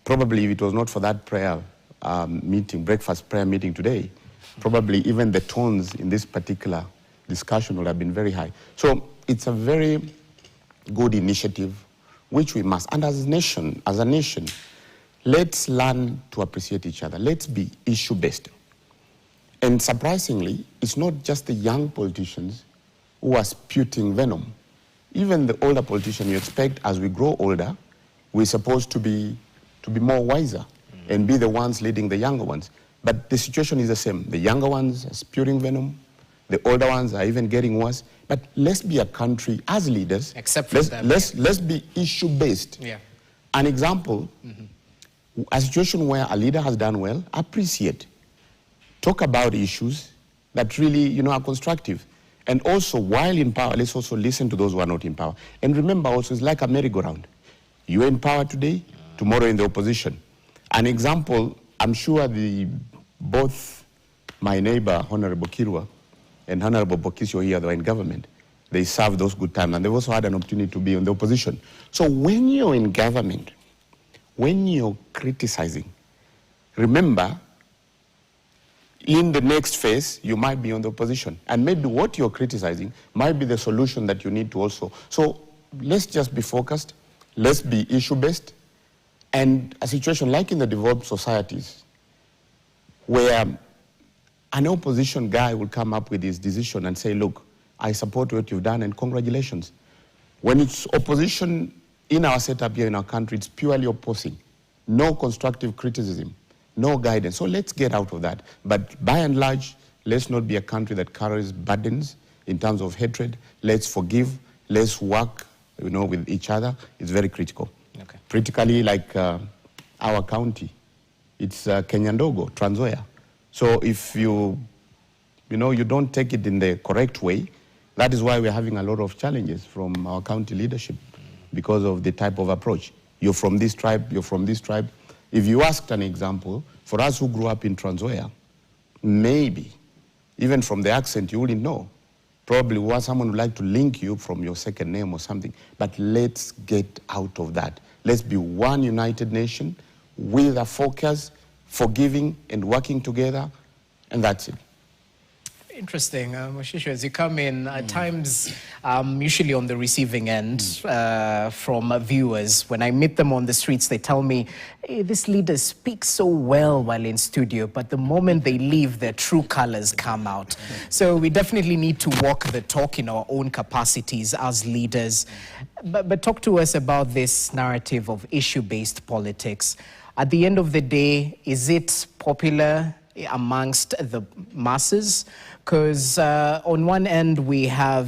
probably if it was not for that prayer meeting, breakfast prayer meeting today, probably even the tones in this particular discussion would have been very high. So it's a very good initiative, which we must, and as a nation, let's learn to appreciate each other. Let's be issue-based. And surprisingly, it's not just the young politicians who are spewing venom. Even the older politicians, you expect as we grow older, we're supposed to be more wiser and be the ones leading the younger ones. But the situation is the same. The younger ones are spewing venom. The older ones are even getting worse. But let's be a country as leaders. Except for them. Let's be issue-based. Yeah. An example, a situation where a leader has done well, appreciate. Talk about issues that really, are constructive. And also, while in power, let's also listen to those who are not in power. And remember also, it's like a merry-go-round. You're in power today, tomorrow in the opposition. An example, I'm sure both my neighbor, Honorable Kirwa, and Honorable Bokisio here, they were in government. they serve those good times, and they've also had an opportunity to be in the opposition. So when you're in government, when you're criticizing, remember, in the next phase, you might be on the opposition. And maybe what you're criticizing might be the solution that you need to also. So let's just be focused. Let's be issue-based. And a situation like in the developed societies, where an opposition guy will come up with his decision and say, look, I support what you've done and congratulations. When it's opposition in our setup here in our country, it's purely opposing. No constructive criticism. No guidance. So let's get out of that. But by and large, let's not be a country that carries burdens in terms of hatred. Let's forgive. Let's work, with each other. It's very critical. Okay. Critically, like our county, it's Kenyandogo, Trans Nzoia. So if you don't take it in the correct way, that is why we're having a lot of challenges from our county leadership because of the type of approach. You're from this tribe, you're from this tribe. If you asked an example, for us who grew up in Trans Nzoia, maybe, even from the accent, you wouldn't know. Probably someone would like to link you from your second name or something. But let's get out of that. Let's be one united nation with a focus, forgiving and working together, and that's it. Interesting, Moshisho, as you come in, at times, usually on the receiving end from viewers, when I meet them on the streets, they tell me, hey, this leader speaks so well while in studio, but the moment they leave, their true colors come out. So we definitely need to walk the talk in our own capacities as leaders. But talk to us about this narrative of issue-based politics. At the end of the day, is it popular amongst the masses? Because on one end we have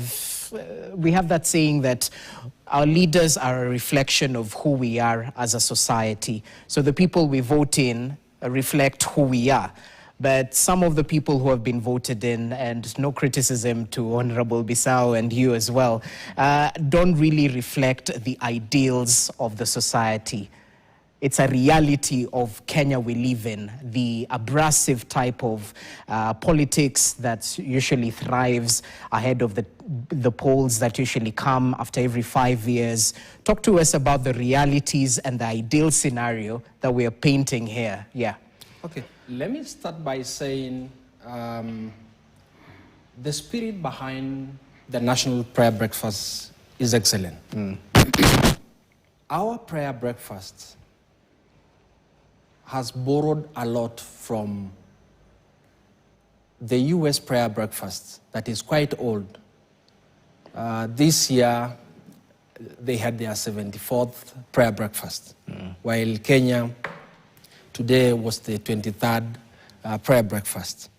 that saying that our leaders are a reflection of who we are as a society. So the people we vote in reflect who we are. But some of the people who have been voted in, and no criticism to Honorable Bissau and you as well, don't really reflect the ideals of the society. It's a reality of Kenya we live in, the abrasive type of politics that usually thrives ahead of the polls that usually come after every 5 years. Talk to us about the realities and the ideal scenario that we are painting here. Yeah. Okay, let me start by saying the spirit behind the National Prayer Breakfast is excellent. Our prayer breakfast has borrowed a lot from the US prayer breakfast that is quite old. This year, they had their 74th prayer breakfast, while Kenya today was the 23rd prayer breakfast.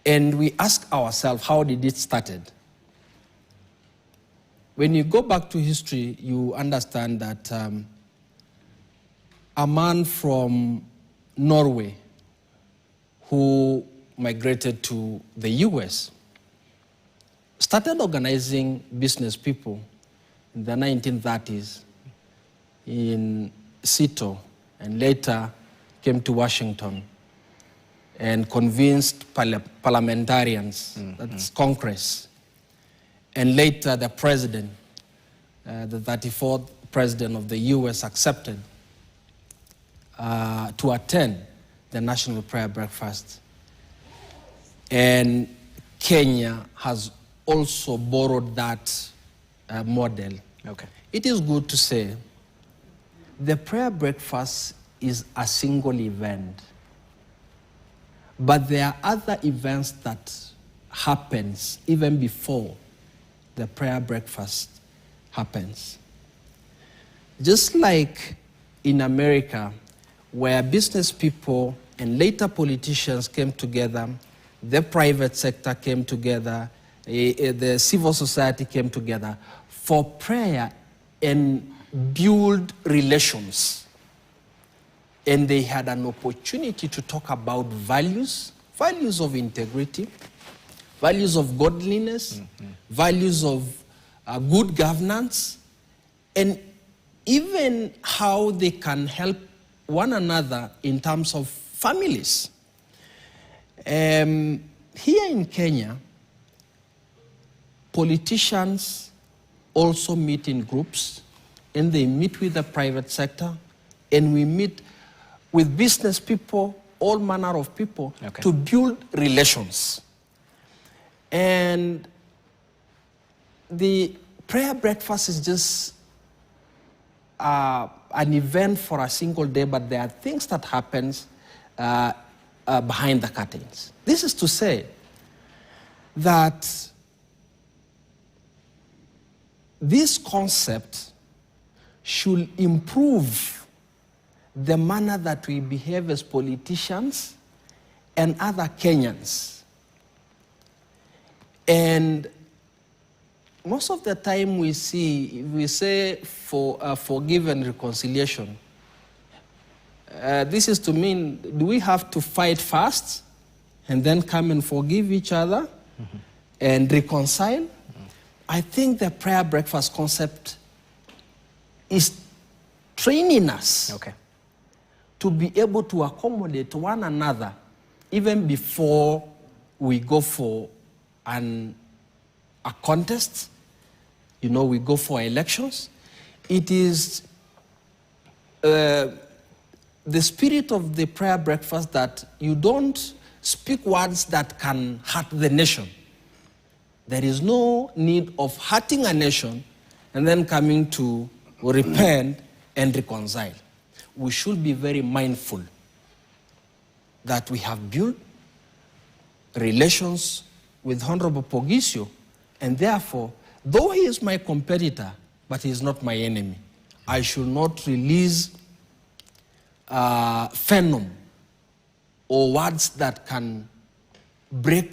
And we ask ourselves, how did it started? When you go back to history, you understand that a man from Norway who migrated to the US started organizing business people in the 1930s in Seattle, and later came to Washington and convinced parliamentarians, that's Congress, and later the president, the 34th president of the US, accepted to attend the National Prayer Breakfast. And Kenya has also borrowed that model. Okay. It is good to say the prayer breakfast is a single event, but there are other events that happens even before the prayer breakfast happens. Just like in America, where business people and later politicians came together, the private sector came together, the civil society came together for prayer and build relations. And they had an opportunity to talk about values of integrity, values of godliness, values of good governance, and even how they can help one another in terms of families. Here in Kenya, politicians also meet in groups, and they meet with the private sector, and we meet with business people, all manner of people, to build relations. And the prayer breakfast is just an event for a single day, but there are things that happens behind the curtains. This is to say that this concept should improve the manner that we behave as politicians and other Kenyans. And most of the time we say forgive and reconciliation. This is to mean, do we have to fight first and then come and forgive each other and reconcile? I think the prayer breakfast concept is training us to be able to accommodate one another even before we go for a contest. You know, we go for elections. It is the spirit of the prayer breakfast that you don't speak words that can hurt the nation. There is no need of hurting a nation and then coming to repent and reconcile. We should be very mindful that we have built relations with Honorable Pogisio, and therefore, though he is my competitor, but he is not my enemy, I should not release venom or words that can break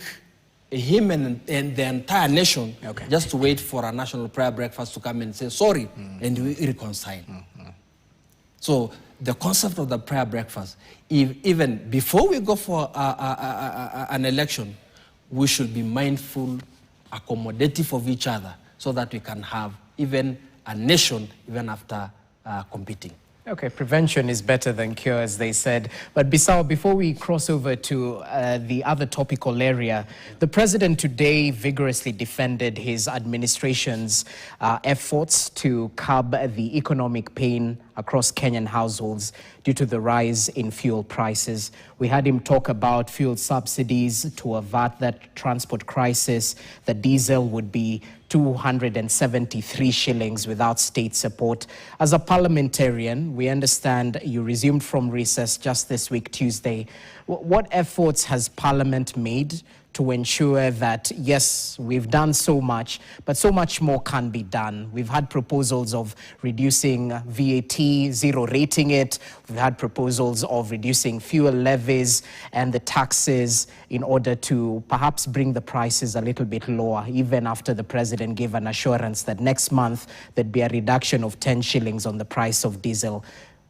him and the entire nation just to wait for a national prayer breakfast to come and say sorry and we reconcile. So the concept of the prayer breakfast, even before we go for an election, we should be mindful, accommodative of each other so that we can have even a nation even after competing. Okay, prevention is better than cure, as they said. But Bissau, before we cross over to the other topical area, the president today vigorously defended his administration's efforts to curb the economic pain across Kenyan households due to the rise in fuel prices. We had him talk about fuel subsidies to avert that transport crisis. The diesel would be 273 shillings without state support. As a parliamentarian, we understand you resumed from recess just this week, Tuesday. What efforts has Parliament made to ensure that, yes, we've done so much, but so much more can be done? We've had proposals of reducing VAT, zero rating it. We've had proposals of reducing fuel levies and the taxes in order to perhaps bring the prices a little bit lower, even after the president gave an assurance that next month there'd be a reduction of 10 shillings on the price of diesel.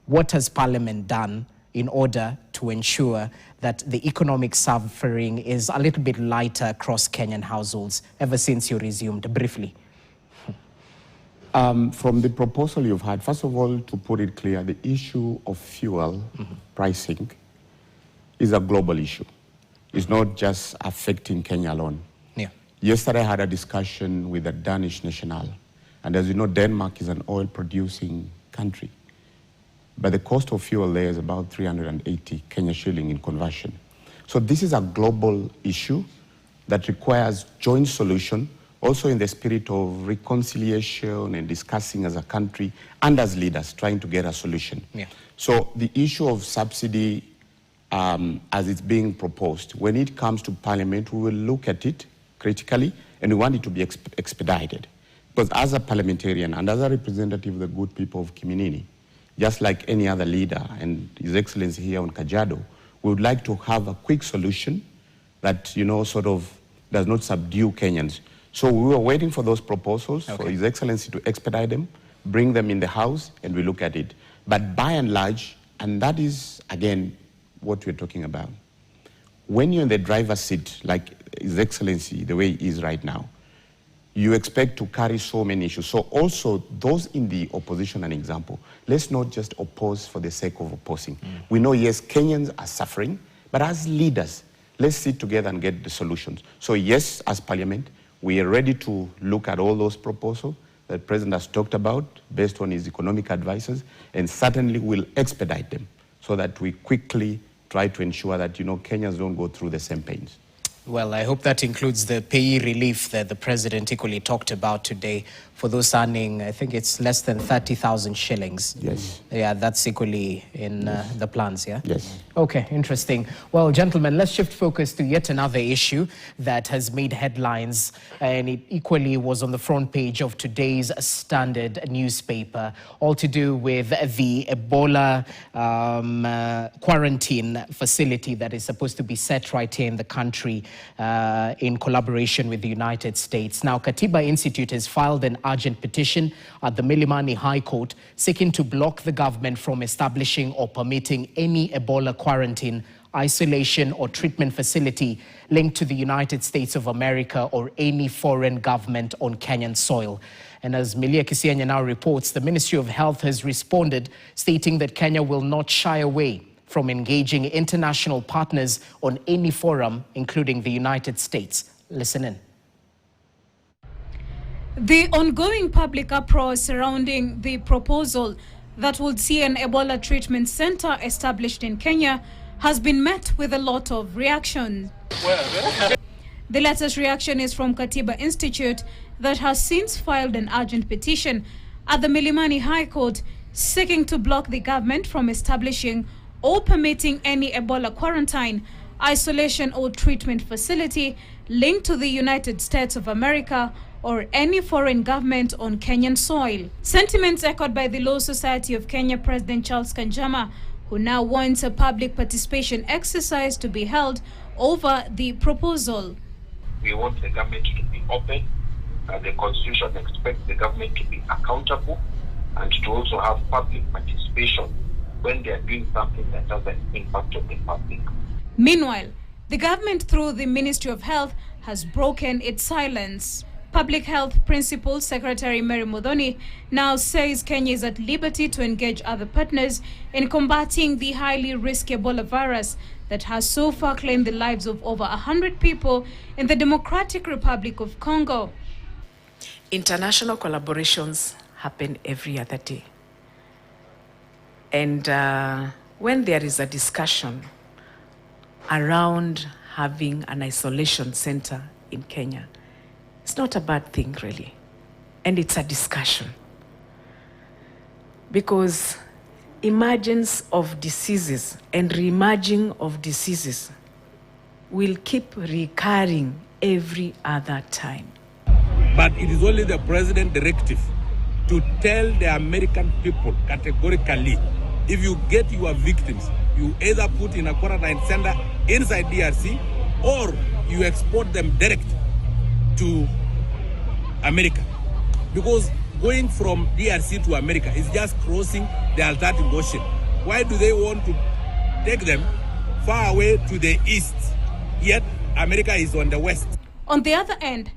What has Parliament done in order to ensure that the economic suffering is a little bit lighter across Kenyan households ever since you resumed? Briefly. From the proposal you've had, first of all, to put it clear, the issue of fuel pricing is a global issue. It's not just affecting Kenya alone. Yesterday I had a discussion with the Danish national, and as you know, Denmark is an oil-producing country. But the cost of fuel there is about 380 Kenya shilling in conversion. So this is a global issue that requires joint solution, also in the spirit of reconciliation and discussing as a country and as leaders trying to get a solution. So the issue of subsidy as it's being proposed, when it comes to Parliament, we will look at it critically and we want it to be expedited. Because as a parliamentarian and as a representative of the good people of Kiminini, just like any other leader and His Excellency here on Kajiado, we would like to have a quick solution that, you know, sort of does not subdue Kenyans. So we were waiting for those proposals for His Excellency to expedite them, bring them in the House, and we look at it. But by and large, and that is, again, what we're talking about, when you're in the driver's seat, like His Excellency, the way he is right now, you expect to carry so many issues. So also, those in the opposition, an example, let's not just oppose for the sake of opposing. We know, yes, Kenyans are suffering, but as leaders, let's sit together and get the solutions. So yes, as Parliament, We are ready to look at all those proposals that the President has talked about based on his economic advisors, and certainly will expedite them so that we quickly try to ensure that, Kenyans don't go through the same pains. Well, I hope that includes the payee relief that the President equally talked about today for those earning, I think it's less than 30,000 shillings. Yes. Yeah, that's equally in the plans, yeah? Yes. Okay, interesting. Well, gentlemen, let's shift focus to yet another issue that has made headlines, and it equally was on the front page of today's Standard newspaper, all to do with the Ebola quarantine facility that is supposed to be set right here in the country in collaboration with the United States. Now, Katiba Institute has filed an urgent petition at the Milimani High Court seeking to block the government from establishing or permitting any Ebola quarantine, isolation or treatment facility linked to the United States of America or any foreign government on Kenyan soil. And as Milia Kisianya now reports, the Ministry of Health has responded, stating that Kenya will not shy away from engaging international partners on any forum, including the United States. Listen in. The ongoing public uproar surrounding the proposal that would see an Ebola treatment center established in Kenya has been met with a lot of reaction. The latest reaction is from Katiba Institute that has since filed an urgent petition at the Milimani High Court seeking to block the government from establishing or permitting any Ebola quarantine, isolation or treatment facility linked to the United States of America or any foreign government on Kenyan soil. Sentiments echoed by the Law Society of Kenya President Charles Kanjama, who now wants a public participation exercise to be held over the proposal. We want the government to be open. The Constitution expects the government to be accountable and to also have public participation when they are doing something that has an impact on the public. Meanwhile, the government through the Ministry of Health has broken its silence. Public Health Principal Secretary Mary Muthoni now says Kenya is at liberty to engage other partners in combating the highly risky Ebola virus that has so far claimed the lives of over 100 people in the Democratic Republic of Congo. International collaborations happen every other day. And when there is a discussion around having an isolation center in Kenya, it's not a bad thing, really. And it's a discussion. Because emergence of diseases and reemerging of diseases will keep recurring every other time. But it is only the president's directive to tell the American people categorically, if you get your victims, you either put in a quarantine center inside DRC or you export them direct to America. Because going from DRC to America is just crossing the Atlantic Ocean. Why do they want to take them far away to the east, yet America is on the west? On the other end,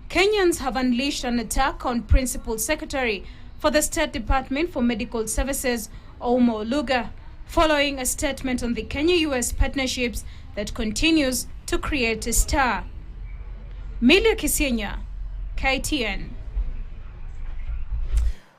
Kenyans have unleashed an attack on Principal Secretary for the State Department for Medical Services, Omo Luga, following a statement on the Kenya-US partnerships that continues to create a stir. Milia Kisianya, KTN.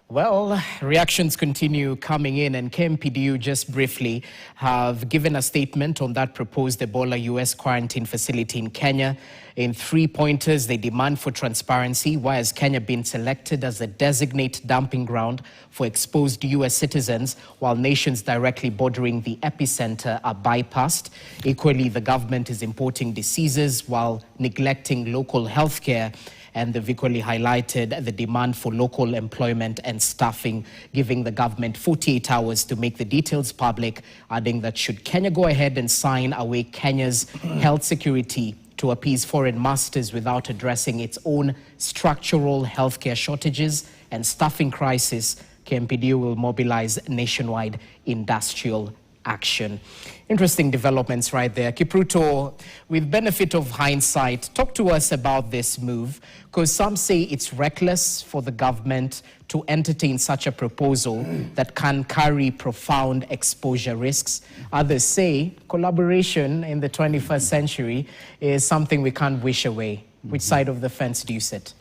Well, reactions continue coming in, and KMPDU just briefly have given a statement on that proposed Ebola US quarantine facility in Kenya. In 3 pointers, they demand for transparency. Why has Kenya been selected as a designated dumping ground for exposed US citizens while nations directly bordering the epicenter are bypassed? Equally, the government is importing diseases while neglecting local healthcare. And they've equally highlighted the demand for local employment and staffing, giving the government 48 hours to make the details public, adding that should Kenya go ahead and sign away Kenya's health security to appease foreign masters without addressing its own structural healthcare shortages and staffing crisis, KMPDU will mobilize nationwide industrial action. Interesting developments right there. Kipruto, with benefit of hindsight, talk to us about this move, because some say it's reckless for the government to entertain such a proposal that can carry profound exposure risks. Others say collaboration in the 21st century is something we can't wish away. Which side of the fence do you sit?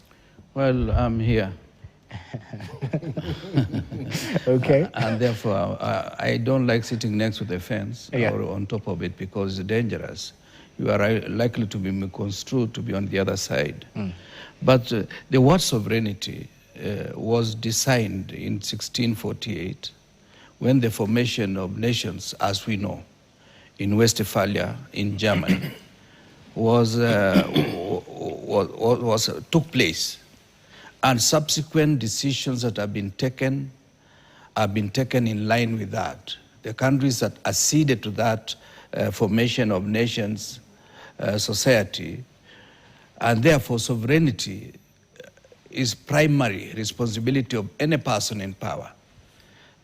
Well, I'm here. Okay. And therefore, I don't like sitting next to the fence or on top of it because it's dangerous. You are likely to be misconstrued to be on the other side. But the word sovereignty was designed in 1648 when the formation of nations, as we know, in Westphalia, in Germany, took place. And subsequent decisions that have been taken in line with that. The countries that acceded to that formation of nations society, and therefore sovereignty is primary responsibility of any person in power.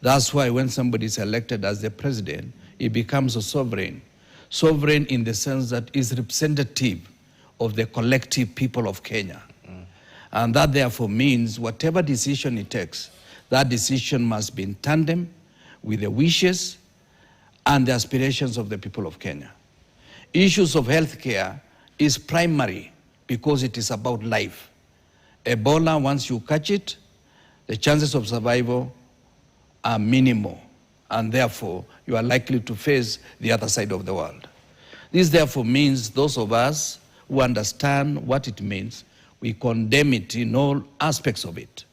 That's why when somebody is elected as the president, he becomes a sovereign. Sovereign in the sense that is representative of the collective people of Kenya. And that therefore means whatever decision he takes, that decision must be in tandem with the wishes and the aspirations of the people of Kenya. Issues of healthcare is primary because it is about life. Ebola, once you catch it, the chances of survival are minimal, and therefore you are likely to face the other side of the world. This therefore means those of us who understand what it means, we condemn it in all aspects of it.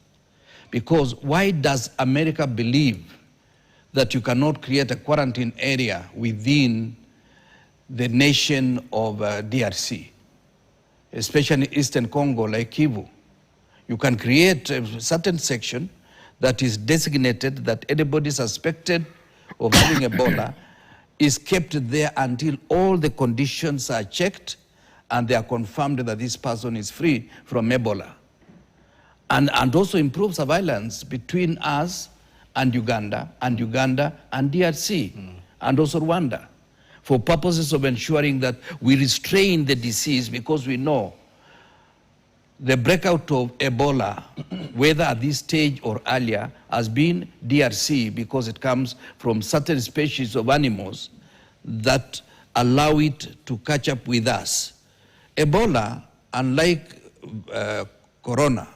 Because why does America believe that you cannot create a quarantine area within the nation of DRC, especially Eastern Congo like Kivu? You can create a certain section that is designated that anybody suspected of having Ebola is kept there until all the conditions are checked and they are confirmed that this person is free from Ebola. And also improve surveillance between us and Uganda and DRC, and also Rwanda, for purposes of ensuring that we restrain the disease, because we know the breakout of Ebola, whether at this stage or earlier, has been DRC because it comes from certain species of animals that allow it to catch up with us. Ebola, unlike Corona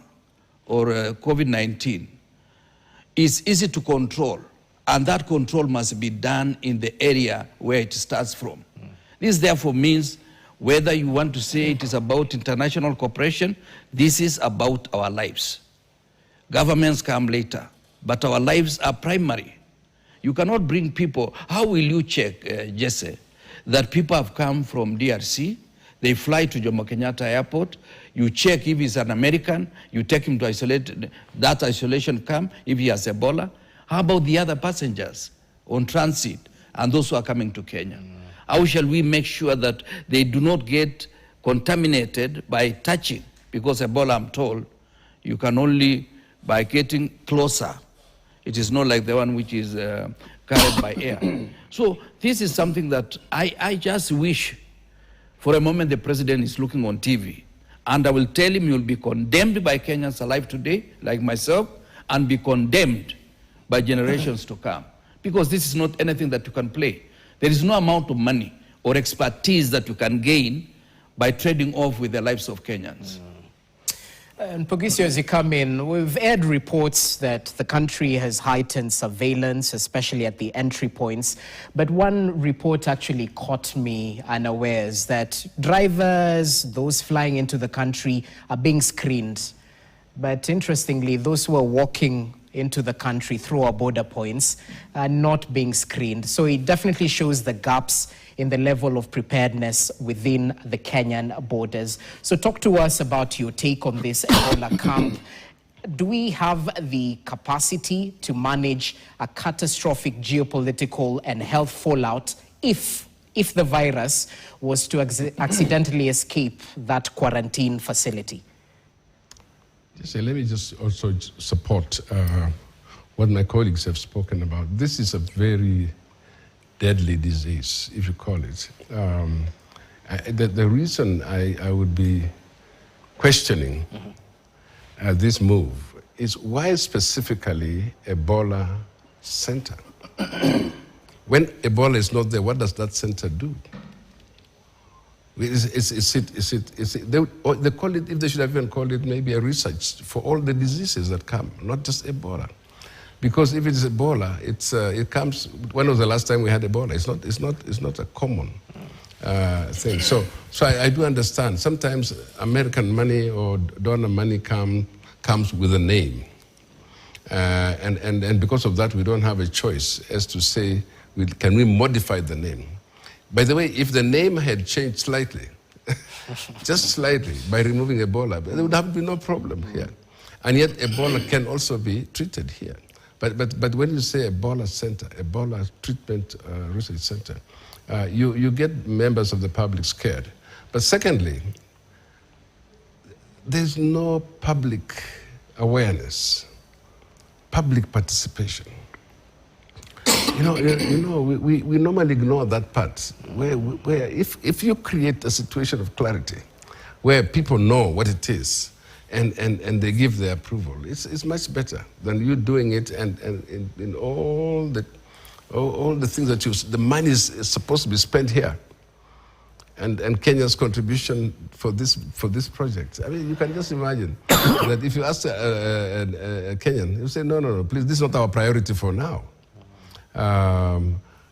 or COVID-19, is easy to control, and that control must be done in the area where it starts from. This therefore means whether you want to say it is about international cooperation, this is about our lives. Governments come later, but our lives are primary. You cannot bring people. How will you check, Jesse, that people have come from DRC, they fly to Jomo Kenyatta Airport, you check if he's an American, you take him to isolate, that isolation camp if he has Ebola. How about the other passengers on transit and those who are coming to Kenya? How shall we make sure that they do not get contaminated by touching? Because Ebola, I'm told, you can only by getting closer. It is not like the one which is carried by air. So this is something that I just wish for a moment the president is looking on TV, and I will tell him you'll be condemned by Kenyans alive today, like myself, and be condemned by generations to come. Because this is not anything that you can play. There is no amount of money or expertise that you can gain by trading off with the lives of Kenyans. And Pogisio, as you come in, we've heard reports that the country has heightened surveillance, especially at the entry points. But one report actually caught me unawares that drivers, those flying into the country, are being screened. But interestingly, those who are walking into the country through our border points are not being screened. So it definitely shows the gaps in the level of preparedness within the Kenyan borders. So talk to us about your take on this Ebola camp. Do we have the capacity to manage a catastrophic geopolitical and health fallout if the virus was to accidentally escape that quarantine facility? So let me just also support what my colleagues have spoken about. This is a very deadly disease, if you call it. The reason I would be questioning this move is why specifically Ebola Center? When Ebola is not there, what does that center do? They call it, if they should have even called it maybe a research for all the diseases that come, not just Ebola. Because if it's Ebola, it comes. When was the last time we had Ebola? It's not a common thing. So I do understand. Sometimes American money or donor money comes with a name, and because of that, we don't have a choice as to say, can we modify the name? By the way, if the name had changed slightly, just slightly, by removing Ebola, there would have been no problem here. And yet Ebola can also be treated here. But when you say Ebola Center, Ebola Treatment Research Center, you get members of the public scared. But secondly, there's no public awareness, public participation. We normally ignore that part, where if you create a situation of clarity, where people know what it is, and they give their approval, it's much better than you doing it and in all the things that the money is supposed to be spent here, and Kenya's contribution for this project. I mean, you can just imagine that if you ask a Kenyan, he'll say, no, please, this is not our priority for now. I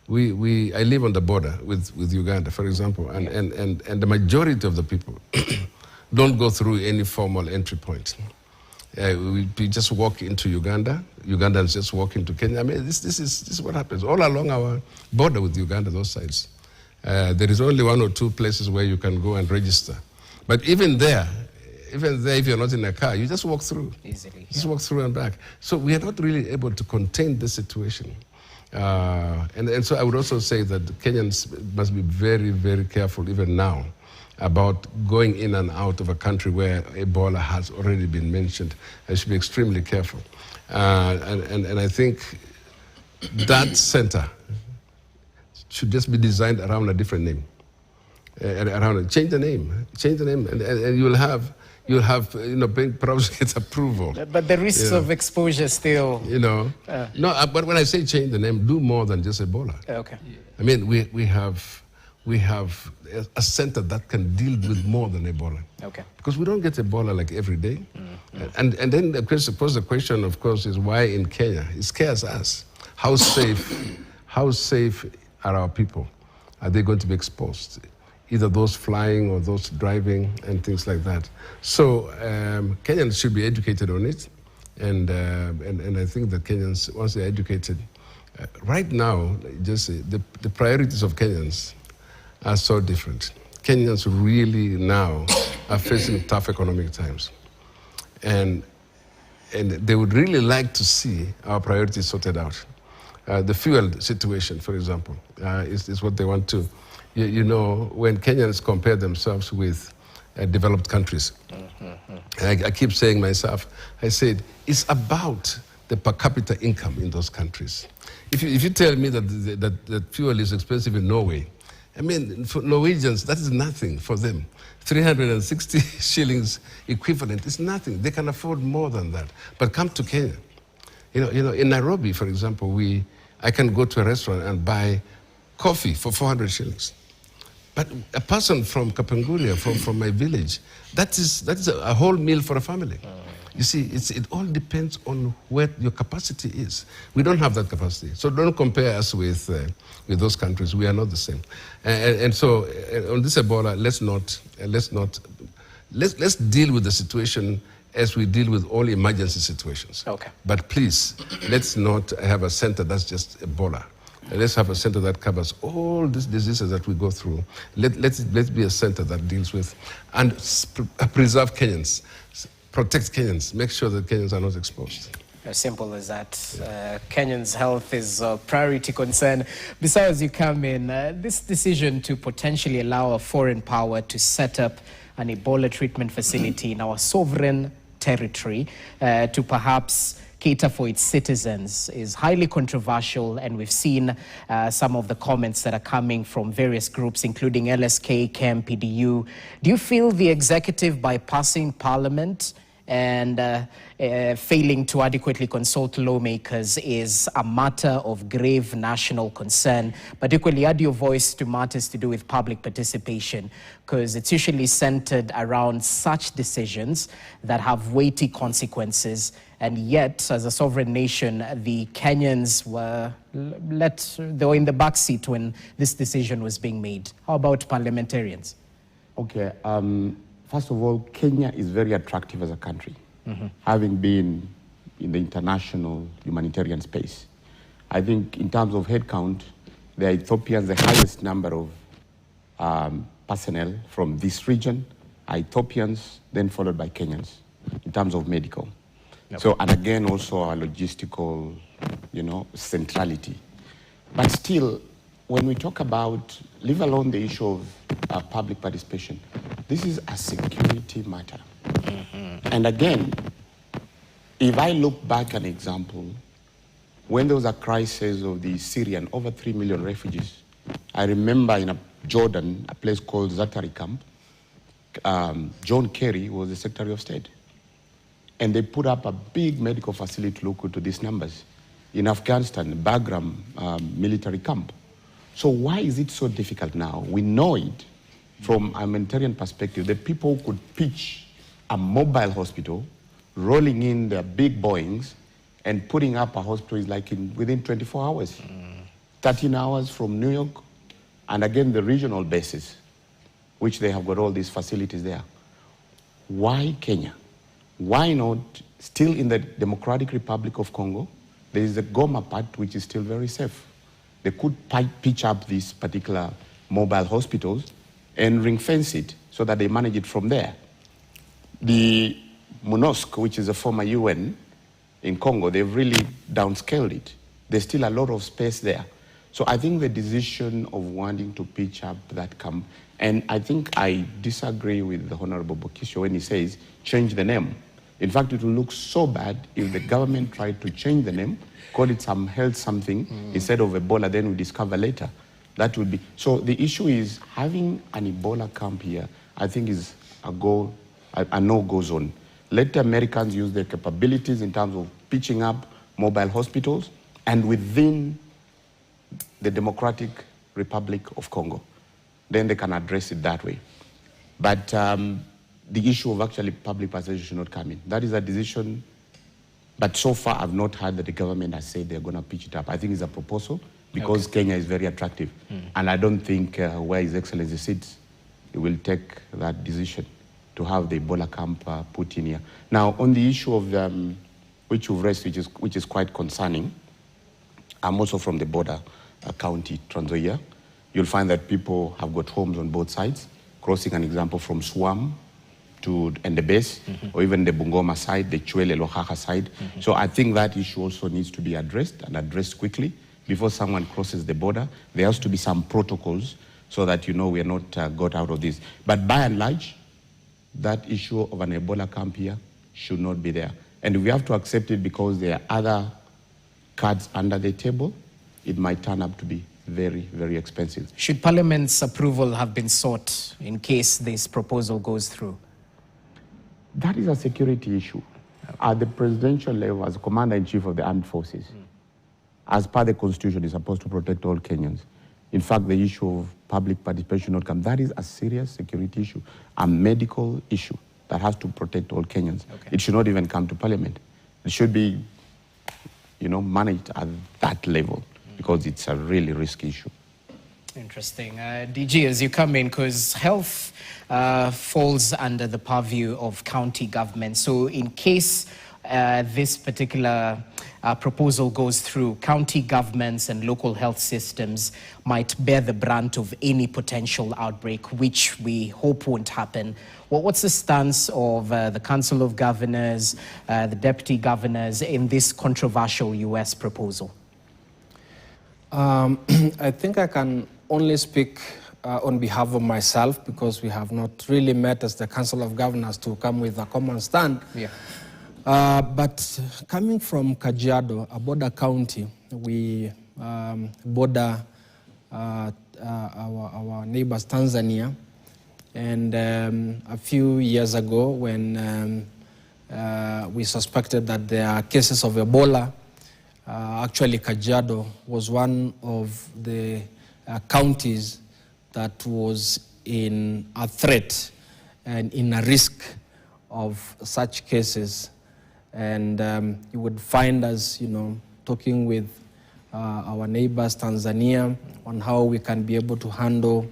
live on the border with Uganda, for example, and the majority of the people don't go through any formal entry point. We just walk into Uganda. Ugandans just walk into Kenya. I mean, this is what happens all along our border with Uganda, those sides. There is only 1 or 2 places where you can go and register. But even there, if you're not in a car, you just walk through. Easily. Just walk through and back. So we are not really able to contain the situation. And so I would also say that Kenyans must be very, very careful even now about going in and out of a country where Ebola has already been mentioned. They should be extremely careful. And I think that center should just be designed around a different name. Change the name, and you'll have perhaps get approval. But the risks of exposure still. No, but when I say change the name, do more than just Ebola. Okay. I mean, we have a center that can deal with more than Ebola. Okay. Because we don't get Ebola like every day. And then the question, of course, is why in Kenya? It scares us. How safe are our people? Are they going to be exposed? Either those flying or those driving and things like that. So Kenyans should be educated on it. And I think that Kenyans, once they're educated, right now, just the priorities of Kenyans are so different. Kenyans really now are facing tough economic times. And they would really like to see our priorities sorted out. The fuel situation, for example, is what they want to. When Kenyans compare themselves with developed countries, I keep saying myself, I said, it's about the per capita income in those countries. If you tell me that fuel is expensive in Norway, I mean, for Norwegians, that is nothing for them. 360 shillings equivalent is nothing. They can afford more than that. But come to Kenya. In Nairobi, for example, I can go to a restaurant and buy coffee for 400 shillings. But a person from Kapenguria, from my village, that is a whole meal for a family. You see, it all depends on where your capacity is. We don't have that capacity, so don't compare us with those countries. We are not the same. And so on this Ebola, let's deal with the situation as we deal with all emergency situations. Okay. But please, let's not have a center that's just Ebola. Let's have a center that covers all these diseases that we go through. Let's be a center that deals with and preserve Kenyans, protect Kenyans, make sure that Kenyans are not exposed. As simple as that. Kenyans' health is a priority concern. Besides, you come in, this decision to potentially allow a foreign power to set up an Ebola treatment facility in our sovereign territory to perhaps cater for its citizens is highly controversial, and we've seen some of the comments that are coming from various groups, including LSK, KM, PDU. Do you feel the executive bypassing Parliament and failing to adequately consult lawmakers is a matter of grave national concern. But equally, add your voice to matters to do with public participation, because it's usually centered around such decisions that have weighty consequences. And yet, as a sovereign nation, the Kenyans were they were in the backseat when this decision was being made. How about parliamentarians? Okay, first of all, Kenya is very attractive as a country, having been in the international humanitarian space. I think in terms of headcount, the Ethiopians, the highest number of personnel from this region are Ethiopians, then followed by Kenyans in terms of medical. Yep. So, and again, also our logistical, centrality. But still, when we talk about, leave alone the issue of public participation, this is a security matter. And again, if I look back an example, when there was a crisis of the Syrian, over 3 million refugees, I remember in Jordan, a place called Zaatari camp, John Kerry was the Secretary of State. And they put up a big medical facility to look into these numbers. In Afghanistan, Bagram military camp. So why is it so difficult now? We know it from a humanitarian perspective. The people who could pitch a mobile hospital, rolling in their big Boeings, and putting up a hospital is like within 24 hours. 13 hours from New York, and again the regional bases, which they have got all these facilities there. Why Kenya? Why not, still in the Democratic Republic of Congo, there is the Goma part which is still very safe. They could pitch up these particular mobile hospitals and ring fence it so that they manage it from there. The MONUSCO, which is a former UN in Congo, they've really downscaled it. There's still a lot of space there. So I think the decision of wanting to pitch up that camp, and I think I disagree with the Honorable Bokisho when he says, change the name. In fact, it will look so bad if the government tried to change the name, call it some health something, instead of Ebola, then we discover later. That would be, so the issue is having an Ebola camp here, I think is a no-go zone. Let the Americans use their capabilities in terms of pitching up mobile hospitals and within the Democratic Republic of Congo. Then they can address it that way. But the issue of actually public participation should not come in. That is a decision, but so far I've not heard that the government has said they're going to pitch it up. I think it's a proposal because Kenya is very attractive. And I don't think where His Excellency sits, he will take that decision to have the Ebola camp put in here. Now, on the issue of which you've raised, which is quite concerning, I'm also from the border county, Trans Nzoia. You'll find that people have got homes on both sides, crossing an example from Swam to Endebess, or even the Bungoma side, the Chwele Lohaha side. So I think that issue also needs to be addressed and addressed quickly before someone crosses the border. There has to be some protocols so that we are not got out of this. But by and large, that issue of an Ebola camp here should not be there. And we have to accept it because there are other cards under the table. It might turn up to be very, very expensive. Should Parliament's approval have been sought in case this proposal goes through? That is a security issue. At the presidential level, as Commander-in-Chief of the Armed Forces, as per the Constitution, is supposed to protect all Kenyans. In fact, the issue of public participation not come, that is a serious security issue, a medical issue that has to protect all Kenyans. It should not even come to Parliament. It should be, managed at that level because it's a really risky issue. Interesting. DG, as you come in, because health falls under the purview of county government. So in case this particular proposal goes through, county governments and local health systems might bear the brunt of any potential outbreak, which we hope won't happen. Well, what's the stance of the Council of Governors, the Deputy Governors in this controversial US proposal? I think I can only speak on behalf of myself because we have not really met as the Council of Governors to come with a common stand. Yeah. But coming from Kajiado, a border county, we border our neighbors Tanzania. And a few years ago when We suspected that there are cases of Ebola. Actually, Kajiado was one of the counties that was in a threat and in a risk of such cases. And you would find us, talking with our neighbors, Tanzania, on how we can be able to handle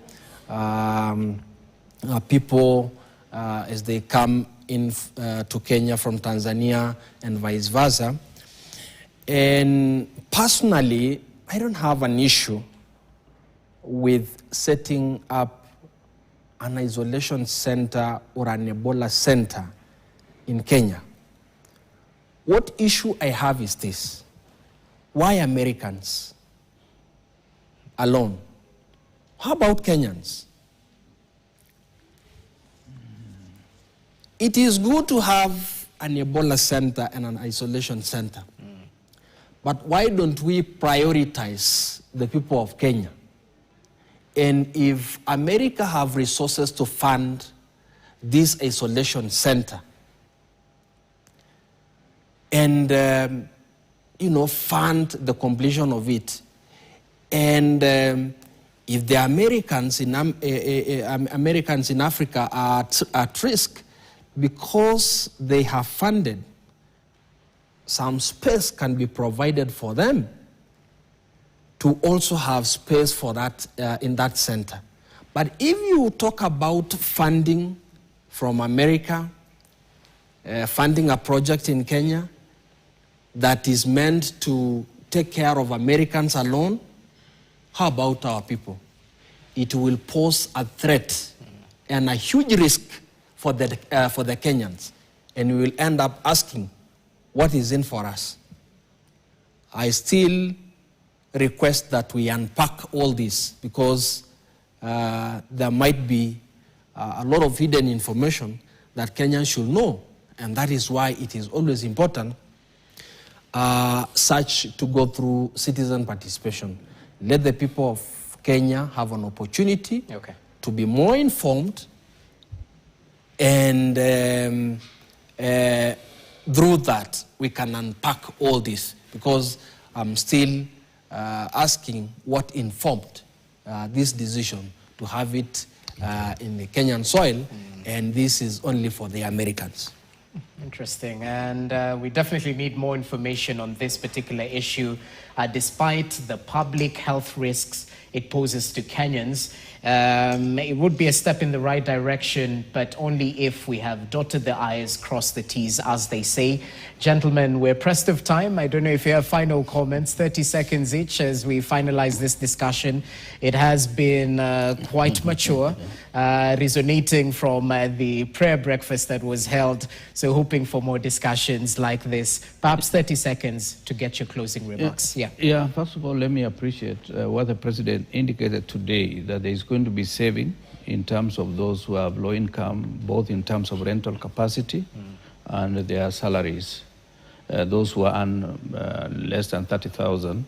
people as they come in to Kenya from Tanzania and vice versa. And personally, I don't have an issue with setting up an isolation center or an Ebola center in Kenya. What issue I have is this: why Americans alone? How about Kenyans? It is good to have an Ebola center and an isolation center. But why don't we prioritize the people of Kenya? And if America have resources to fund this isolation center and fund the completion of it, and if the Americans in Africa are at risk because they have funded, some space can be provided for them to also have space for that in that center. But if you talk about funding from America, funding a project in Kenya that is meant to take care of Americans alone, how about our people? It will pose a threat and a huge risk for the Kenyans, and we will end up asking, what is in for us? I still request that we unpack all this, because there might be a lot of hidden information that Kenyans should know, and that is why it is always important such to go through citizen participation. Let the people of Kenya have an opportunity to be more informed, and through that we can unpack all this, because I'm still asking what informed this decision to have it in the Kenyan soil, and this is only for the Americans. Interesting, and we definitely need more information on this particular issue, despite the public health risks it poses to Kenyans. It would be a step in the right direction, but only if we have dotted the I's, crossed the T's, as they say. Gentlemen, we're pressed of time. I don't know if you have final comments, 30 seconds each as we finalize this discussion. It has been quite mature, resonating from the prayer breakfast that was held. So hoping for more discussions like this. Perhaps 30 seconds to get your closing remarks. Yeah, first of all, let me appreciate what the President indicated today, that there is going to be saving in terms of those who have low income, both in terms of rental capacity and their salaries. Those who earn less than 30,000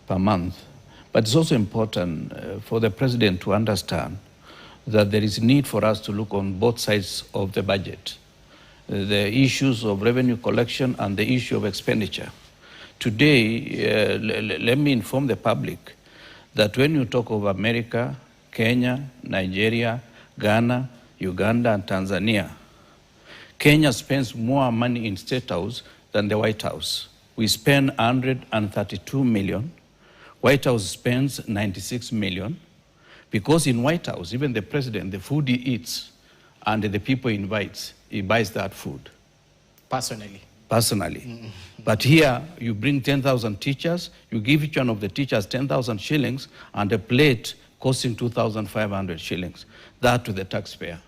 per month. But it's also important for the President to understand that there is need for us to look on both sides of the budget. The issues of revenue collection and the issue of expenditure. Today, let me inform the public that when you talk of America, Kenya, Nigeria, Ghana, Uganda, and Tanzania, Kenya spends more money in State House than the White House. We spend 132 million. White House spends 96 million. Because in White House, even the President, the food he eats and the people he invites, he buys that food. Personally. But here, you bring 10,000 teachers, you give each one of the teachers 10,000 shillings and a plate costing 2,500 shillings. That to the taxpayer.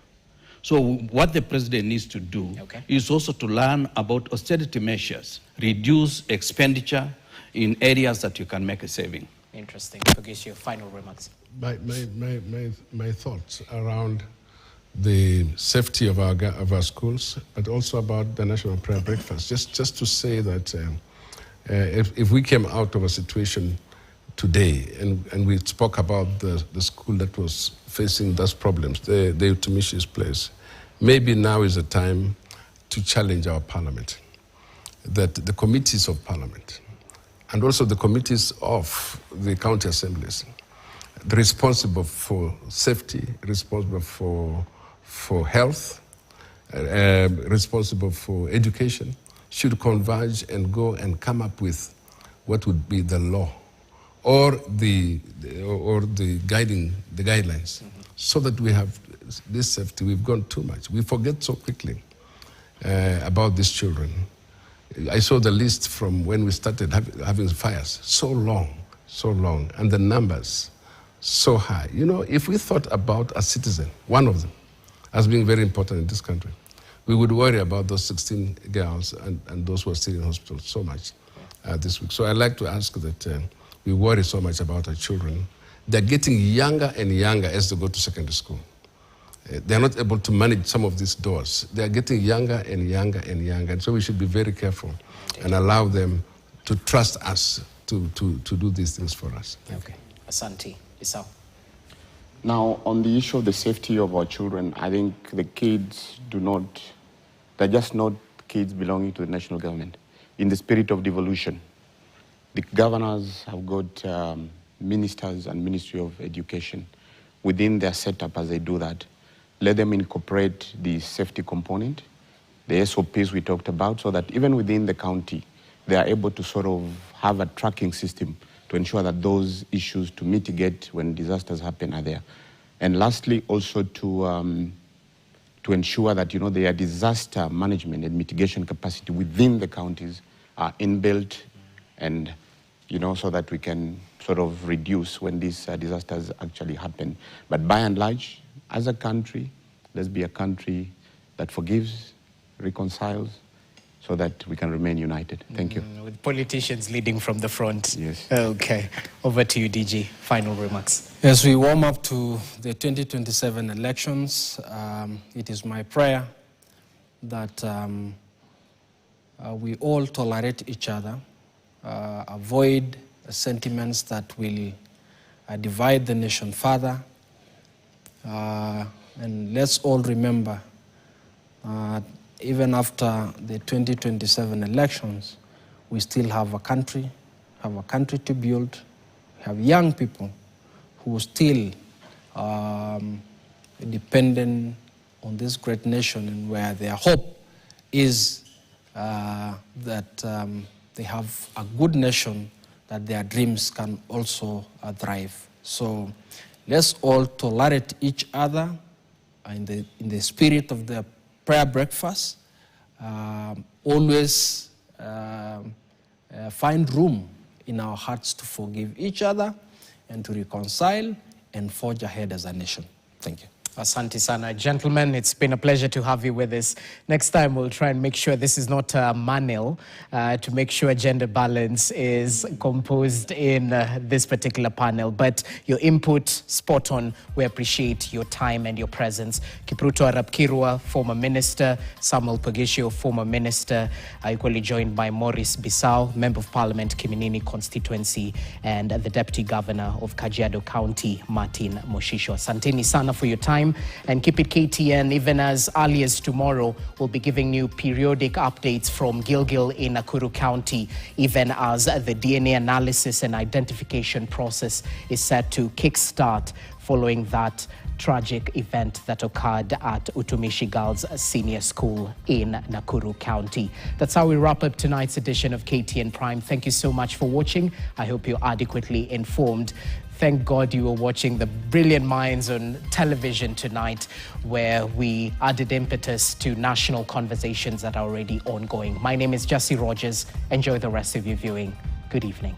So what the President needs to do is also to learn about austerity measures, reduce expenditure in areas that you can make a saving. Interesting. Forget your final remarks. My thoughts around the safety of our schools, but also about the National Prayer Breakfast. Just to say that if we came out of a situation today and we spoke about the school that was facing those problems, the Utumishi's place, maybe now is the time to challenge our parliament, that the committees of parliament and also the committees of the county assemblies, responsible for safety, responsible for health, responsible for education, should converge and go and come up with what would be the law or the guidelines, so that we have this safety. We've gone too much. We forget so quickly about these children. I saw the list from when we started having fires, so long, and the numbers so high. You know, if we thought about a citizen, one of them, as being very important in this country, we would worry about those 16 girls and those who are still in hospital so much this week. So I'd like to ask that we worry so much about our children. They're getting younger and younger as they go to secondary school. They're not able to manage some of these doors. They're getting younger and younger and younger. And so we should be very careful and allow them to trust us to do these things for us. Okay. Asante. Isao. Now, on the issue of the safety of our children, I think the kids they're just not kids belonging to the national government. In the spirit of devolution, the governors have got ministers and Ministry of Education within their setup as they do that. Let them incorporate the safety component, the SOPs we talked about, so that even within the county, they are able to sort of have a tracking system to ensure that those issues to mitigate when disasters happen are there. And lastly, also to ensure that, you know, their disaster management and mitigation capacity within the counties are inbuilt, and, you know, so that we can sort of reduce when these disasters actually happen. But by and large, as a country, let's be a country that forgives, reconciles, so that we can remain united. Thank you. With politicians leading from the front. Yes. Okay. Over to you, DG. Final remarks. As we warm up to the 2027 elections, it is my prayer that we all tolerate each other, avoid sentiments that will divide the nation further, and let's all remember even after the 2027 elections, we still have a country to build. We have young people who still dependent on this great nation, and where their hope is that they have a good nation, that their dreams can also thrive. So let's all tolerate each other in the spirit of the prayer breakfast. Always find room in our hearts to forgive each other and to reconcile and forge ahead as a nation. Thank you. Asante sana. Gentlemen, it's been a pleasure to have you with us. Next time, we'll try and make sure this is not a manual to make sure gender balance is composed in this particular panel. But your input, spot on. We appreciate your time and your presence. Kipruto Arap Kirwa, former minister. Samuel Pogishio, former minister. Equally joined by Maurice Bissau, Member of Parliament, Kiminini constituency, and the Deputy Governor of Kajiado County, Martin Moshisho. Asanteni sana for your time. And keep it KTN. Even as early as tomorrow, we'll be giving you periodic updates from Gilgil in Nakuru County, even as the DNA analysis and identification process is set to kickstart following that tragic event that occurred at Utumishi Girls Senior School in Nakuru County. That's how we wrap up tonight's edition of KTN Prime. Thank you so much for watching. I hope you're adequately informed. Thank God you were watching the brilliant minds on television tonight, where we added impetus to national conversations that are already ongoing. My name is Jesse Rogers. Enjoy the rest of your viewing. Good evening.